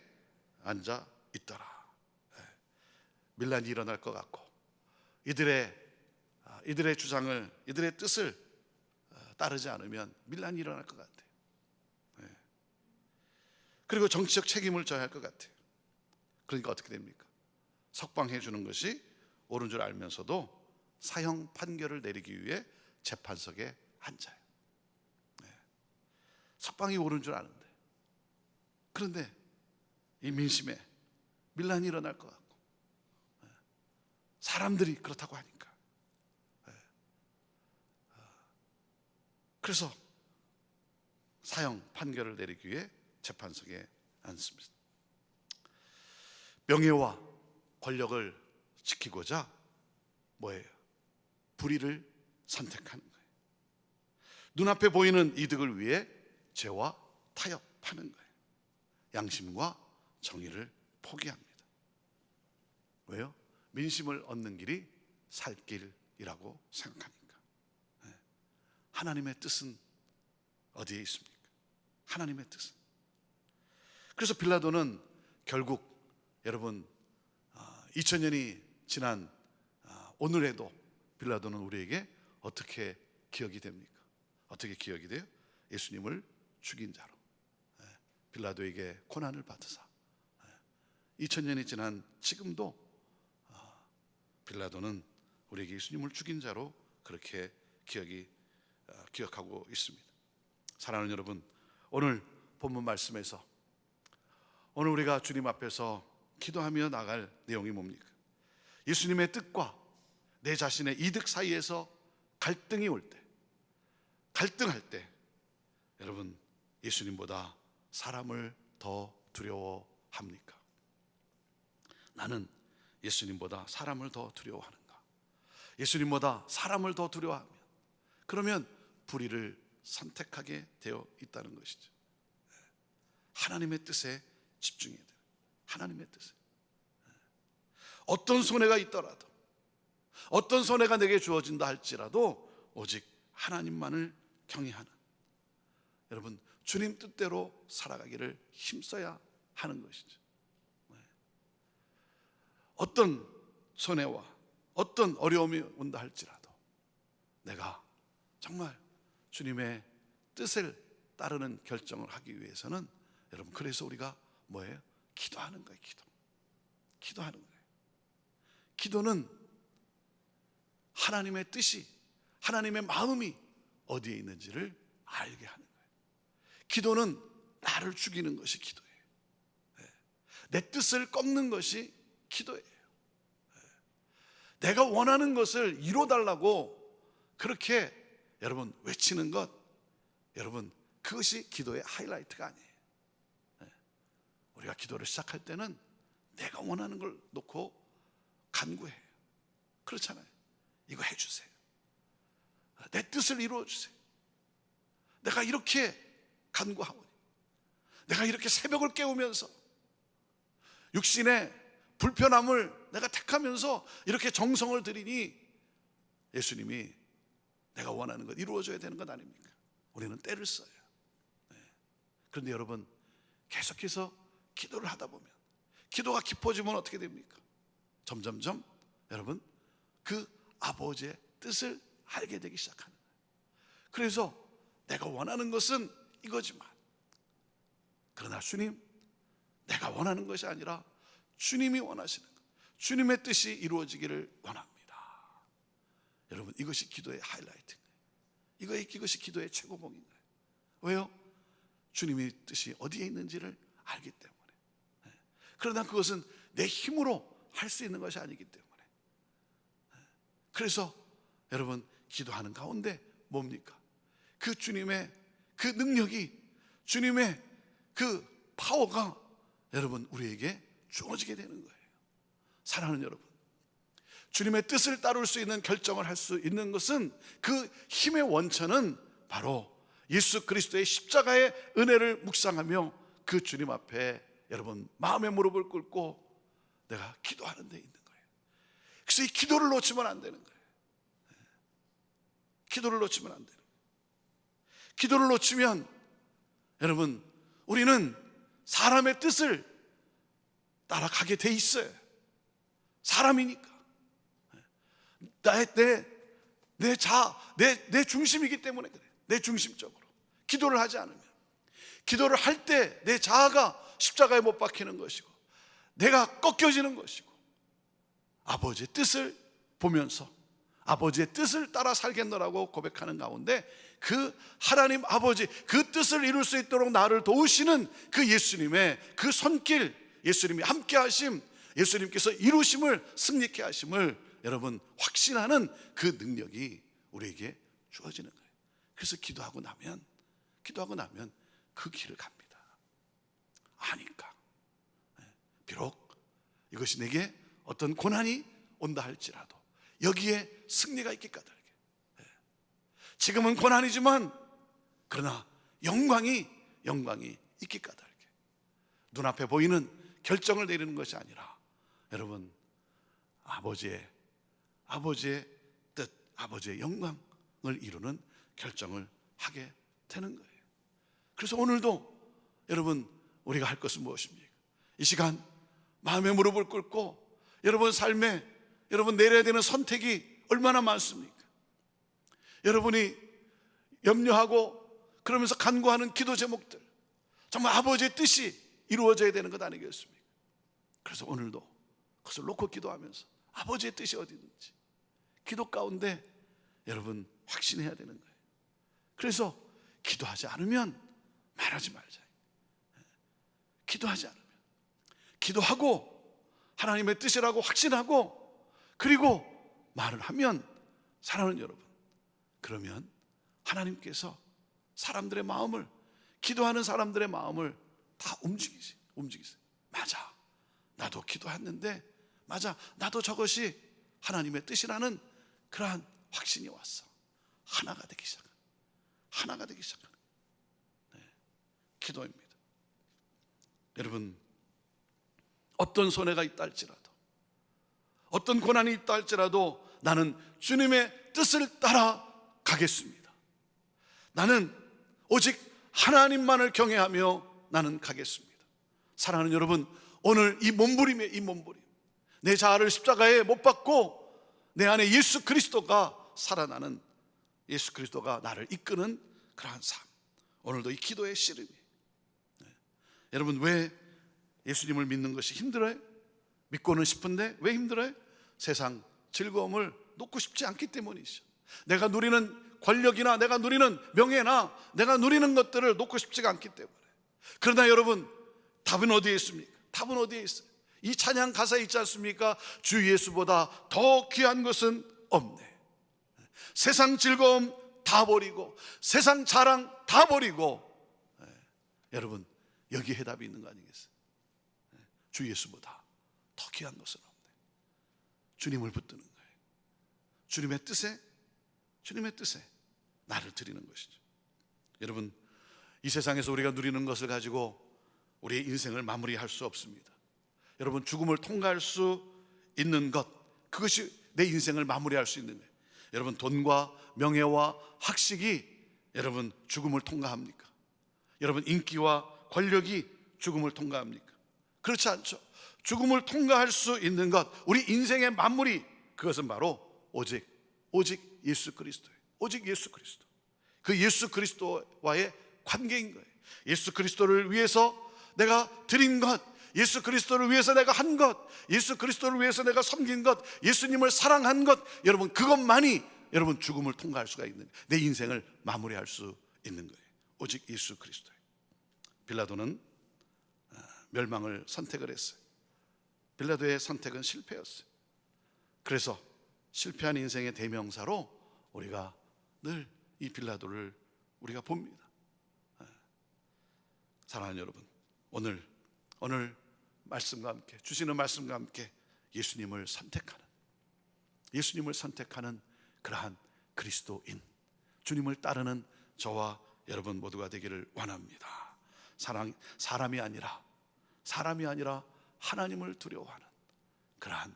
F: 앉아 있더라. 밀란이 일어날 것 같고 이들의 주장을, 이들의 뜻을 따르지 않으면 밀란이 일어날 것 같아요. 그리고 정치적 책임을 져야 할 것 같아요. 그러니까 어떻게 됩니까? 석방해 주는 것이 옳은 줄 알면서도 사형 판결을 내리기 위해 재판석에 앉아요. 석방이 옳은 줄 아는데, 그런데 이 민심에 밀란이 일어날 것 같고 사람들이 그렇다고 하니까, 그래서 사형 판결을 내리기 위해 재판석에 앉습니다. 명예와 권력을 지키고자 뭐예요? 불의를 선택하는 거예요. 눈앞에 보이는 이득을 위해 죄와 타협하는 거예요. 양심과 정의를 포기합니다. 왜요? 민심을 얻는 길이 살 길이라고 생각하니까. 하나님의 뜻은 어디에 있습니까? 하나님의 뜻은. 그래서 빌라도는 결국 여러분 2000년이 지난 오늘에도 빌라도는 우리에게 어떻게 기억이 됩니까? 어떻게 기억이 돼요? 예수님을 죽인 자로 빌라도에게 고난을 받으사 2000년이 지난 지금도 빌라도는 우리에게 예수님을 죽인 자로 그렇게 기억하고 있습니다. 사랑하는 여러분, 오늘 본문 말씀에서 오늘 우리가 주님 앞에서 기도하며 나갈 내용이 뭡니까? 예수님의 뜻과 내 자신의 이득 사이에서 갈등이 올 때, 갈등할 때 여러분 예수님보다 사람을 더 두려워합니까? 나는 예수님보다 사람을 더 두려워하는가? 예수님보다 사람을 더 두려워하면 그러면 불의를 선택하게 되어 있다는 것이죠. 하나님의 뜻에 집중해야 돼요. 하나님의 뜻에. 어떤 손해가 있더라도, 어떤 손해가 내게 주어진다 할지라도 오직 하나님만을 경외하는, 여러분 주님 뜻대로 살아가기를 힘써야 하는 것이죠. 어떤 손해와 어떤 어려움이 온다 할지라도 내가 정말 주님의 뜻을 따르는 결정을 하기 위해서는 여러분 그래서 우리가 뭐예요? 기도하는 거예요. 기도하는 거예요. 기도는 하나님의 뜻이, 하나님의 마음이 어디에 있는지를 알게 하는 거예요. 기도는 나를 죽이는 것이 기도예요. 내 뜻을 꺾는 것이 기도예요. 내가 원하는 것을 이뤄달라고 그렇게 여러분 외치는 것, 여러분 그것이 기도의 하이라이트가 아니에요. 우리가 기도를 시작할 때는 내가 원하는 걸 놓고 간구해요. 그렇잖아요. 이거 해주세요. 내 뜻을 이루어주세요. 내가 이렇게 간구하오니, 내가 이렇게 새벽을 깨우면서 육신의 불편함을 내가 택하면서 이렇게 정성을 들이니 예수님이 내가 원하는 것 이루어져야 되는 것 아닙니까? 우리는 때를 써요. 그런데 여러분 계속해서 기도를 하다 보면, 기도가 깊어지면 어떻게 됩니까? 점점점 여러분 그 아버지의 뜻을 알게 되기 시작하는 거예요. 그래서 내가 원하는 것은 이거지만, 그러나 주님, 내가 원하는 것이 아니라 주님이 원하시는 것, 주님의 뜻이 이루어지기를 원합니다. 여러분 이것이 기도의 하이라이트인 거예요. 이것이 기도의 최고봉인 거예요. 왜요? 주님의 뜻이 어디에 있는지를 알기 때문에. 그러나 그것은 내 힘으로 할 수 있는 것이 아니기 때문에. 그래서 여러분 기도하는 가운데 뭡니까? 그 주님의 그 능력이, 주님의 그 파워가 여러분 우리에게 주어지게 되는 거예요. 사랑하는 여러분, 주님의 뜻을 따를 수 있는 결정을 할 수 있는 것은, 그 힘의 원천은 바로 예수 그리스도의 십자가의 은혜를 묵상하며 그 주님 앞에 여러분 마음의 무릎을 꿇고 내가 기도하는 데 있는 거예요. 그래서 이 기도를 놓치면 안 되는 거예요. 기도를 놓치면 안 되는 거예요. 기도를 놓치면 여러분 우리는 사람의 뜻을 따라가게 돼 있어요. 사람이니까. 내 중심이기 때문에 그래. 내 중심적으로 기도를 하지 않으면, 기도를 할 때 내 자아가 십자가에 못 박히는 것이고 내가 꺾여지는 것이고, 아버지의 뜻을 보면서 아버지의 뜻을 따라 살겠노라고 고백하는 가운데 그 하나님 아버지 그 뜻을 이룰 수 있도록 나를 도우시는 그 예수님의 그 손길, 예수님이 함께 하심, 예수님께서 이루심을, 승리케 하심을 여러분 확신하는 그 능력이 우리에게 주어지는 거예요. 그래서 기도하고 나면 그 길을 갑니다. 아니까. 비록 이것이 내게 어떤 고난이 온다 할지라도 여기에 승리가 있기 까닭에, 지금은 고난이지만 그러나 영광이 있기 까닭에, 눈앞에 보이는 결정을 내리는 것이 아니라 여러분 아버지의 뜻, 아버지의 영광을 이루는 결정을 하게 되는 거예요. 그래서 오늘도 여러분 우리가 할 것은 무엇입니까? 이 시간 마음의 무릎을 꿇고 여러분 삶에 여러분 내려야 되는 선택이 얼마나 많습니까? 여러분이 염려하고 그러면서 간구하는 기도 제목들, 정말 아버지의 뜻이 이루어져야 되는 것 아니겠습니까? 그래서 오늘도 그것을 놓고 기도하면서 아버지의 뜻이 어디 있는지 기도 가운데 여러분 확신해야 되는 거예요. 그래서 기도하지 않으면 말하지 말자. 기도하지 않으면, 기도하고 하나님의 뜻이라고 확신하고 그리고 말을 하면, 사랑하는 여러분, 그러면 하나님께서 사람들의 마음을, 기도하는 사람들의 마음을 다 움직이세요. 맞아, 나도 기도했는데, 맞아, 나도 저것이 하나님의 뜻이라는 그러한 확신이 왔어. 하나가 되기 시작하는 기도입니다. 여러분, 어떤 손해가 있다 할지라도, 어떤 고난이 있다 할지라도 나는 주님의 뜻을 따라 가겠습니다. 나는 오직 하나님만을 경외하며 나는 가겠습니다. 사랑하는 여러분, 오늘 이 몸부림, 내 자아를 십자가에 못 박고 내 안에 예수 그리스도가 살아나는, 예수 그리스도가 나를 이끄는 그러한 삶, 오늘도 이 기도의 씨름이. 여러분, 왜 예수님을 믿는 것이 힘들어요? 믿고는 싶은데 왜 힘들어요? 세상 즐거움을 놓고 싶지 않기 때문이죠. 내가 누리는 권력이나 내가 누리는 명예나 내가 누리는 것들을 놓고 싶지가 않기 때문에. 그러나 여러분, 답은 어디에 있습니까? 답은 어디에 있어요? 이 찬양 가사에 있지 않습니까? 주 예수보다 더 귀한 것은 없네. 세상 즐거움 다 버리고 세상 자랑 다 버리고, 여러분, 여기 해답이 있는 거 아니겠어요? 주 예수보다 더 귀한 것은 없네. 주님을 붙드는 거예요. 주님의 뜻에 나를 드리는 것이죠. 여러분, 이 세상에서 우리가 누리는 것을 가지고 우리의 인생을 마무리할 수 없습니다. 여러분, 죽음을 통과할 수 있는 것, 그것이 내 인생을 마무리할 수 있는 거예요. 여러분, 돈과 명예와 학식이 여러분 죽음을 통과합니까? 여러분, 인기와 권력이 죽음을 통과합니까? 그렇지 않죠. 죽음을 통과할 수 있는 것, 우리 인생의 마무리, 그것은 바로 오직 예수 그리스도예요. 오직 예수 그리스도. 그 예수 그리스도와의 관계인 거예요. 예수 그리스도를 위해서 내가 드린 것, 예수 그리스도를 위해서 내가 한 것, 예수 그리스도를 위해서 내가 섬긴 것, 예수님을 사랑한 것, 여러분, 그것만이 여러분 죽음을 통과할 수가 있는, 내 인생을 마무리할 수 있는 거예요. 오직 예수 그리스도예요. 빌라도는 멸망을 선택을 했어요. 빌라도의 선택은 실패였어요. 그래서 실패한 인생의 대명사로 우리가 늘 이 빌라도를 우리가 봅니다. 사랑하는 여러분, 오늘 말씀과 함께, 주시는 말씀과 함께 예수님을 선택하는 그러한 그리스도인, 주님을 따르는 저와 여러분 모두가 되기를 원합니다. 사람이 아니라 하나님을 두려워하는 그러한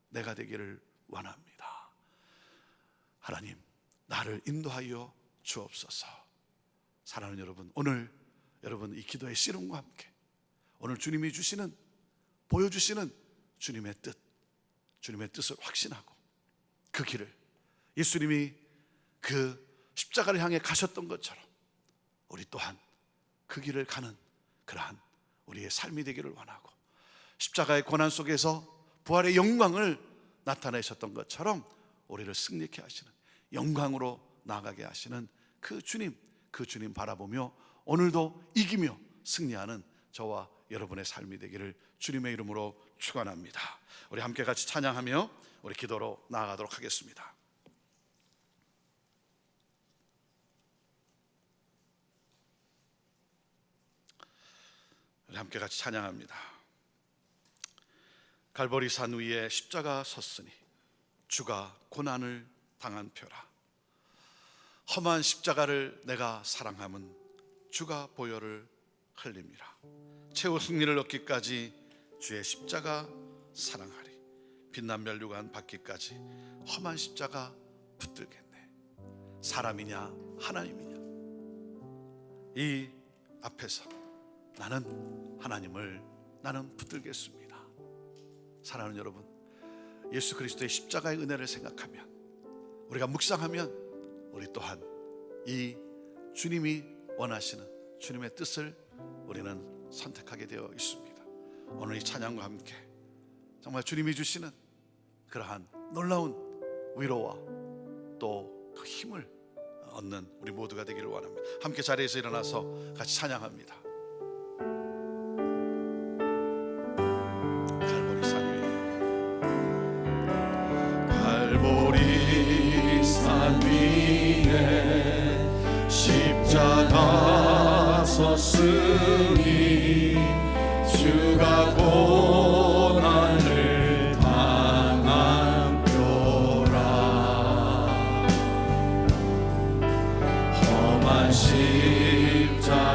F: 내가 되기를 원합니다. 하나님, 나를 인도하여 주옵소서. 사랑하는 여러분, 오늘 여러분 이 기도의 씨름과 함께 오늘 주님이 보여주시는 주님의 뜻을 확신하고 그 길을, 예수님이 그 십자가를 향해 가셨던 것처럼 우리 또한 그 길을 가는 그러한 우리의 삶이 되기를 원하고, 십자가의 고난 속에서 부활의 영광을 나타내셨던 것처럼 우리를 승리케 하시는, 영광으로 나아가게 하시는 그 주님 바라보며 오늘도 이기며 승리하는 저와 여러분의 삶이 되기를 주님의 이름으로 축원합니다. 우리 함께 같이 찬양하며 우리 기도로 나아가도록 하겠습니다. 우리 함께 같이 찬양합니다. 갈보리 산 위에 십자가 섰으니 주가 고난을 당한 표라. 험한 십자가를 내가 사랑함은 주가 보혈을 흘림이라. 최후 승리를 얻기까지 주의 십자가 사랑하리. 빛난 면류관 받기까지 험한 십자가 붙들겠네. 사람이냐 하나님이냐, 이 앞에서 나는 하나님을 붙들겠습니다. 사랑하는 여러분, 예수 그리스도의 십자가의 은혜를 생각하면, 우리가 묵상하면 우리 또한 이 주님이 원하시는 주님의 뜻을 우리는 선택하게 되어 있습니다. 오늘 이 찬양과 함께 정말 주님이 주시는 그러한 놀라운 위로와 또 그 힘을 얻는 우리 모두가 되기를 원합니다. 함께 자리에서 일어나서 같이 찬양합니다. 갈보리 산
B: 갈보리 산 위에 십자가 섰으니 주가 고난을 당한 표라. 험한 십자가를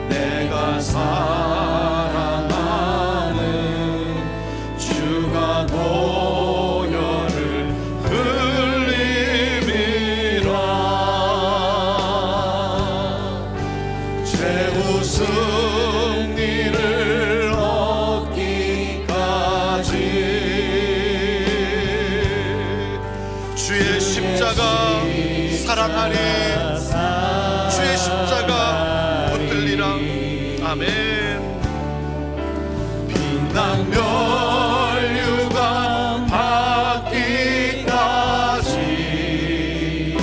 B: 내가 사랑하는 주가 보혈을 흘림이라. 최후 승리를 얻기까지
F: 주의 십자가 사랑하리. 주의 십자가 붙들리라. 아멘.
B: 빛난 멸류관 받기까지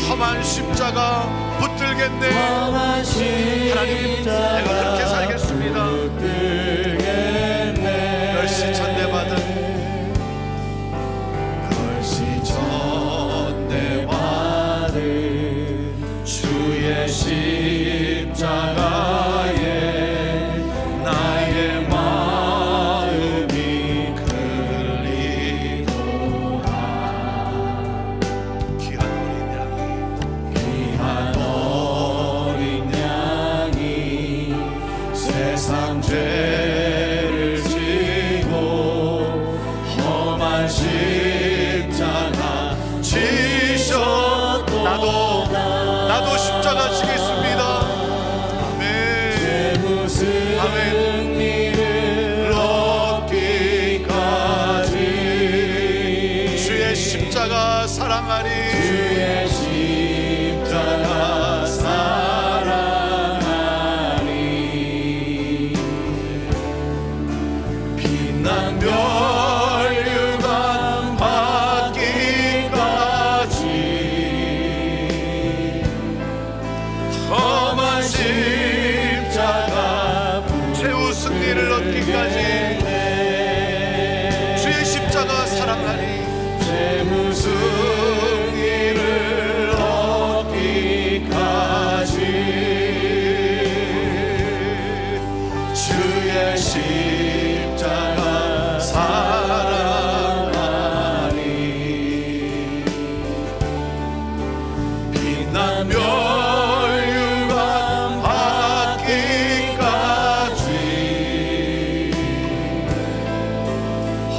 F: 험한 십자가 붙들겠네. 하나님, 내가 그렇게 살겠습니다. 멸시 천대받은
B: 전대받은 주의 십자가에 나의 마음이 끌리도다.
F: 귀한 어린 양이
B: 귀한 어린 양이 세상 죄를 지고 험한 십자가 지셨도다.
F: 나도 십자가 지겠습니다. 아멘.
B: 승리를 얻기까지
F: 주의 십자가 사랑하리.
B: 주의 십자가 사랑하리. 빛난 멸류관 받기까지 험한 십자가
F: 최후 승리를 얻기까지 주의 십자가 사랑하리.
B: 최후 승리를 얻기까지 주의 십자가 사랑하리. 빛난 멸류관 받기까지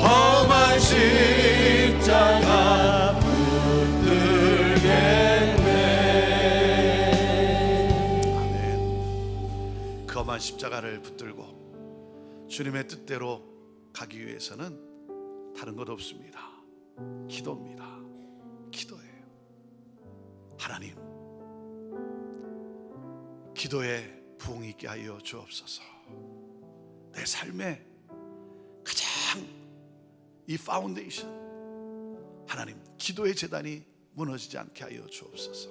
B: 험한 십자가 붙들겠네.
F: 아멘. 그 험한 십자가를 붙들고 주님의 뜻대로 가기 위해서는 다른 것 없습니다. 기도입니다. 기도예요. 하나님, 기도에 부흥이 있게 하여 주옵소서. 내 삶의 가장 이 파운데이션, 하나님, 기도의 재단이 무너지지 않게 하여 주옵소서.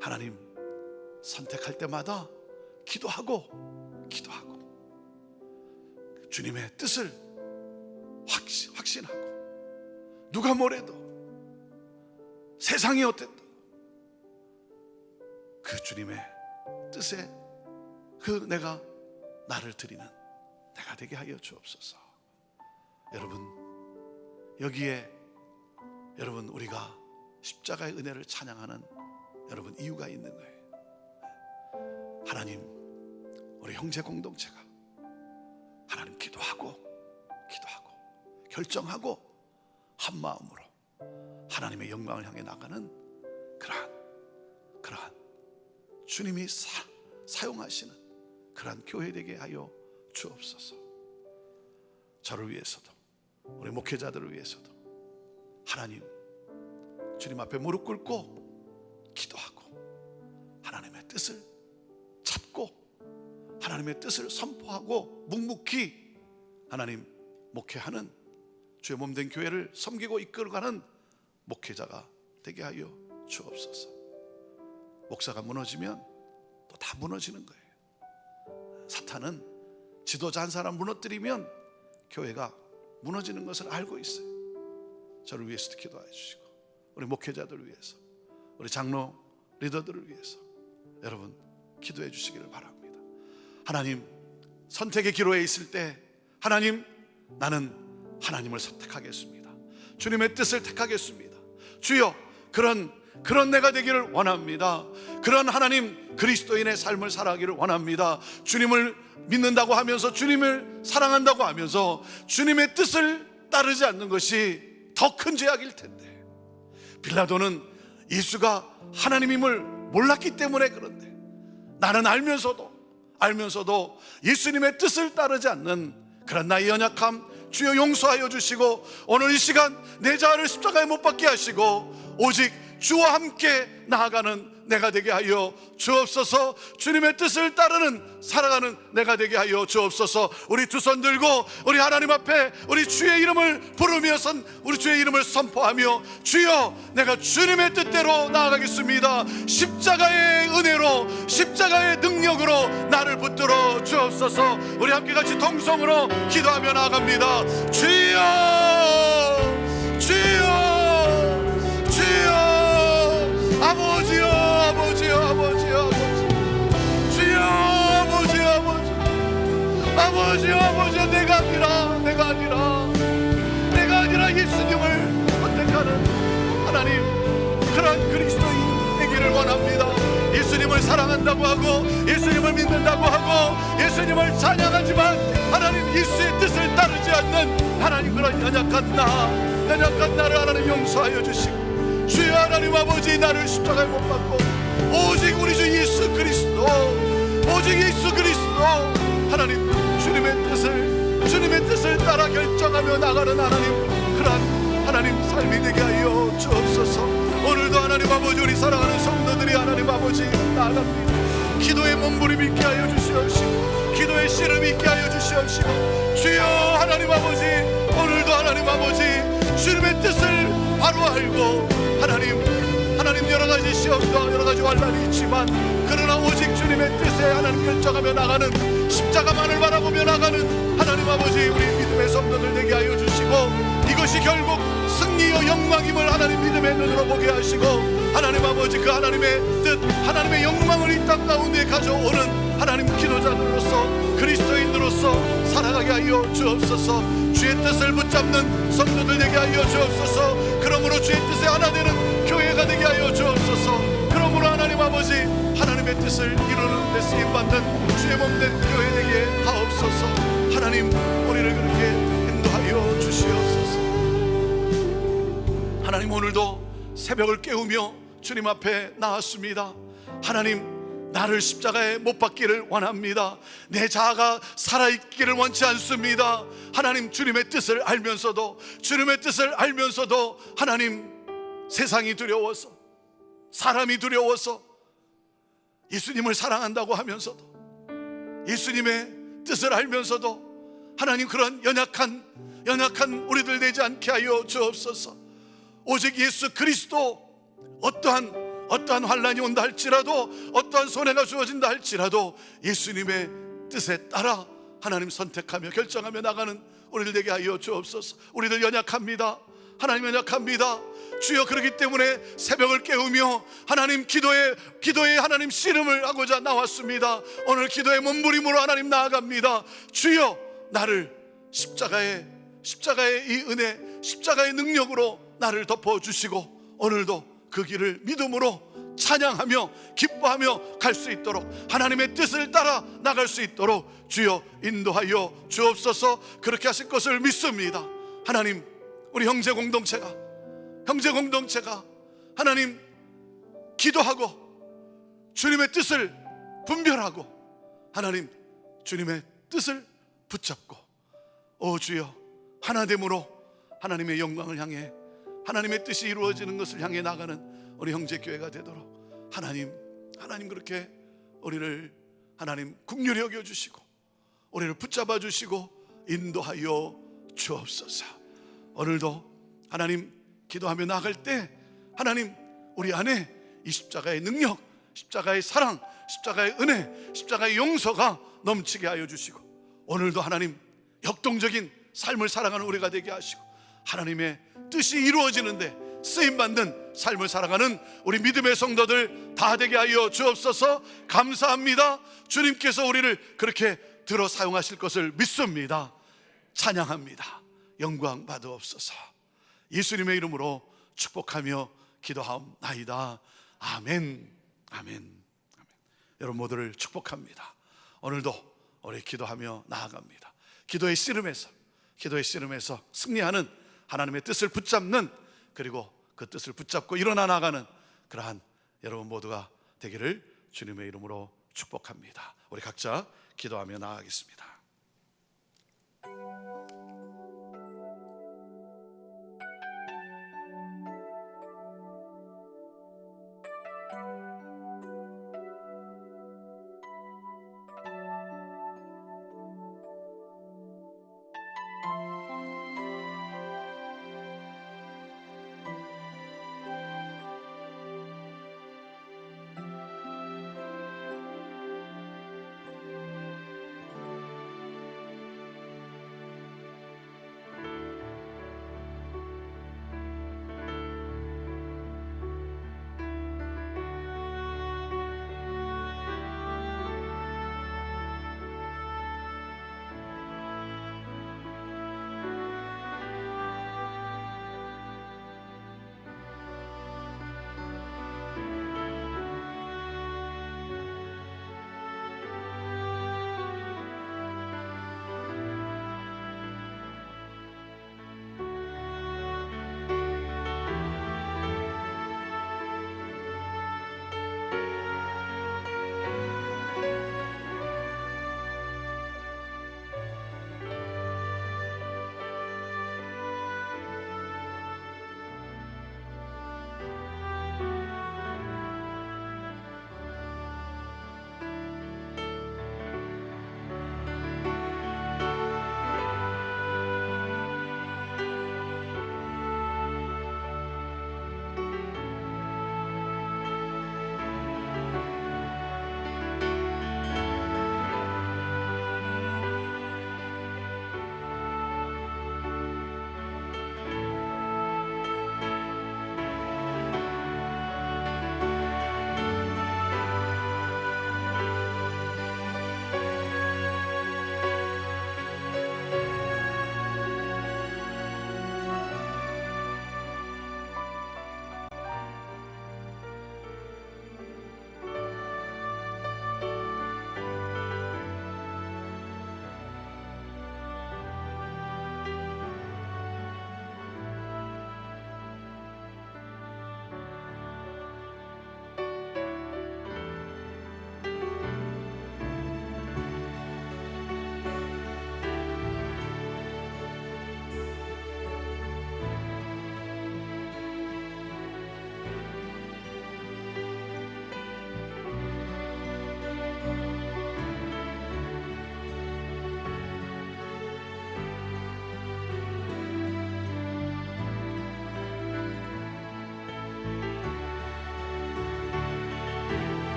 F: 하나님, 선택할 때마다 기도하고 주님의 뜻을 확신하고, 누가 뭐래도 세상이 어땠도 그 주님의 뜻에 내가 나를 드리는 내가 되게 하여 주옵소서. 여러분, 여기에 여러분 우리가 십자가의 은혜를 찬양하는 여러분 이유가 있는 거예요. 하나님, 우리 형제 공동체가 하나님 기도하고 결정하고 한 마음으로 하나님의 영광을 향해 나가는 그러한 주님이 사용하시는 그러한 교회 되게 하여 주옵소서. 저를 위해서도 우리 목회자들을 위해서도 하나님, 주님 앞에 무릎 꿇고 기도하고 하나님의 뜻을 찾고 하나님의 뜻을 선포하고 묵묵히 하나님 목회하는 주의 몸된 교회를 섬기고 이끌어가는 목회자가 되게 하여 주옵소서. 목사가 무너지면 또 다 무너지는 거예요. 사탄은 지도자 한 사람 무너뜨리면 교회가 무너지는 것을 알고 있어요. 저를 위해서도 기도해 주시고, 우리 목회자들을 위해서, 우리 장로 리더들을 위해서 여러분 기도해 주시기를 바랍니다. 하나님, 선택의 기로에 있을 때 하나님, 나는 하나님을 선택하겠습니다. 주님의 뜻을 택하겠습니다. 주여, 그런 내가 되기를 원합니다. 그런 하나님 그리스도인의 삶을 살아가기를 원합니다. 주님을 믿는다고 하면서, 주님을 사랑한다고 하면서 주님의 뜻을 따르지 않는 것이 더 큰 죄악일 텐데, 빌라도는 예수가 하나님임을 몰랐기 때문에 그런데, 나는 알면서도 예수님의 뜻을 따르지 않는 그런 나의 연약함 주여 용서하여 주시고, 오늘 이 시간 내 자아를 십자가에 못 박게 하시고 오직 주와 함께 나아가는 내가 되게 하여 주옵소서. 주님의 뜻을 따르는 살아가는 내가 되게 하여 주옵소서. 우리 두 손 들고 우리 하나님 앞에 우리 주의 이름을 부르며 우리 주의 이름을 선포하며, 주여, 내가 주님의 뜻대로 나아가겠습니다. 십자가의 은혜로, 십자가의 능력으로 나를 붙들어 주옵소서. 우리 함께 같이 동성으로 기도하며 나아갑니다. 주여, 주여, 주여, 아버지여, 아버지여, 아버지여, 주여, 아버지여, 아버지여, 아버지여, 내가 아니라 예수님을 선택하는 하나님, 그런 그리스도인 되기를 원합니다. 예수님을 사랑한다고 하고, 예수님을 믿는다고 하고, 예수님을 찬양하지만 하나님 예수의 뜻을 따르지 않는 하나님, 그런 연약한 나를 하나님 용서하여 주시고, 주여 하나님 아버지, 나를 십자가에 못 박고 오직 우리 주 예수 그리스도, 오직 예수 그리스도 하나님 주님의 뜻을 따라 결정하며 나가는 하나님, 그러한 하나님 삶이 되게 하여 주옵소서. 오늘도 하나님 아버지, 우리 사랑하는 성도들이 하나님 아버지 나아갑니다. 기도의 몸부림 있게 하여 주시옵시고, 기도의 씨름 있게 하여 주시옵시고, 주여 하나님 아버지, 오늘도 하나님 아버지 주님의 뜻을 바로 알고, 하나님 여러 가지 시험과 여러 가지 환난이 있지만, 그러나 오직 주님의 뜻에 하나님 결정하며 나가는, 십자가만을 바라보며 나가는 하나님 아버지, 우리 믿음의 성도들 되게 하여 주시고, 이것이 결국 승리요 영광임을 하나님 믿음의 눈으로 보게 하시고, 하나님 아버지 그 하나님의 뜻, 하나님의 영광을 이 땅 가운데 가져오는 하나님 기도자들로서, 그리스도인으로서 살아가게 하여 주옵소서. 주의 뜻을 붙잡는 성도들 되게 하여 주옵소서. 그러므로 주의 뜻에 하나 되는 교회가 되게 하여 주옵소서. 그러므로 하나님 아버지, 하나님의 뜻을 이루는 데 쓰임받는 주의 몸된 교회 되게 하옵소서. 하나님, 우리를 그렇게 인도하여 주시옵소서. 하나님, 오늘도 새벽을 깨우며 주님 앞에 나왔습니다. 하나님, 나를 십자가에 못 박기를 원합니다. 내 자아가 살아있기를 원치 않습니다. 하나님, 주님의 뜻을 알면서도 하나님, 세상이 두려워서, 사람이 두려워서, 예수님을 사랑한다고 하면서도, 예수님의 뜻을 알면서도 하나님, 그런 연약한 우리들 되지 않게 하여 주옵소서. 오직 예수 그리스도, 어떠한 환난이 온다 할지라도, 어떠한 손해가 주어진다 할지라도 예수님의 뜻에 따라 하나님 선택하며 결정하며 나가는 우리들 되게 하여 주옵소서. 우리들 연약합니다. 하나님 연약합니다. 주여, 그렇기 때문에 새벽을 깨우며 하나님 기도에 하나님 씨름을 하고자 나왔습니다. 오늘 기도의 몸부림으로 하나님 나아갑니다. 주여, 나를 십자가의 이 은혜, 십자가의 능력으로 나를 덮어주시고, 오늘도 그 길을 믿음으로 찬양하며 기뻐하며 갈 수 있도록, 하나님의 뜻을 따라 나갈 수 있도록 주여 인도하여 주옵소서. 그렇게 하실 것을 믿습니다. 하나님, 우리 형제 공동체가 하나님 기도하고 주님의 뜻을 분별하고 하나님 주님의 뜻을 붙잡고, 오 주여, 하나됨으로 하나님의 영광을 향해, 하나님의 뜻이 이루어지는 것을 향해 나가는 우리 형제교회가 되도록 하나님 그렇게 우리를 하나님 긍휼히 여겨주시고 우리를 붙잡아 주시고 인도하여 주옵소서. 오늘도 하나님 기도하며 나갈 때 하나님 우리 안에 이 십자가의 능력, 십자가의 사랑, 십자가의 은혜, 십자가의 용서가 넘치게 하여 주시고, 오늘도 하나님 역동적인 삶을 살아가는 우리가 되게 하시고, 하나님의 뜻이 이루어지는데 쓰임받는 삶을 살아가는 우리 믿음의 성도들 다 되게 하여 주옵소서. 감사합니다. 주님께서 우리를 그렇게 들어 사용하실 것을 믿습니다. 찬양합니다. 영광 받으옵소서. 예수님의 이름으로 축복하며 기도하옵나이다. 아멘. 아멘. 아멘. 여러분 모두를 축복합니다. 오늘도 우리 기도하며 나아갑니다. 기도의 씨름에서 승리하는 하나님의 뜻을 붙잡는, 그리고 그 뜻을 붙잡고 일어나 나가는 그러한 여러분 모두가 되기를 주님의 이름으로 축복합니다. 우리 각자 기도하며 나아가겠습니다.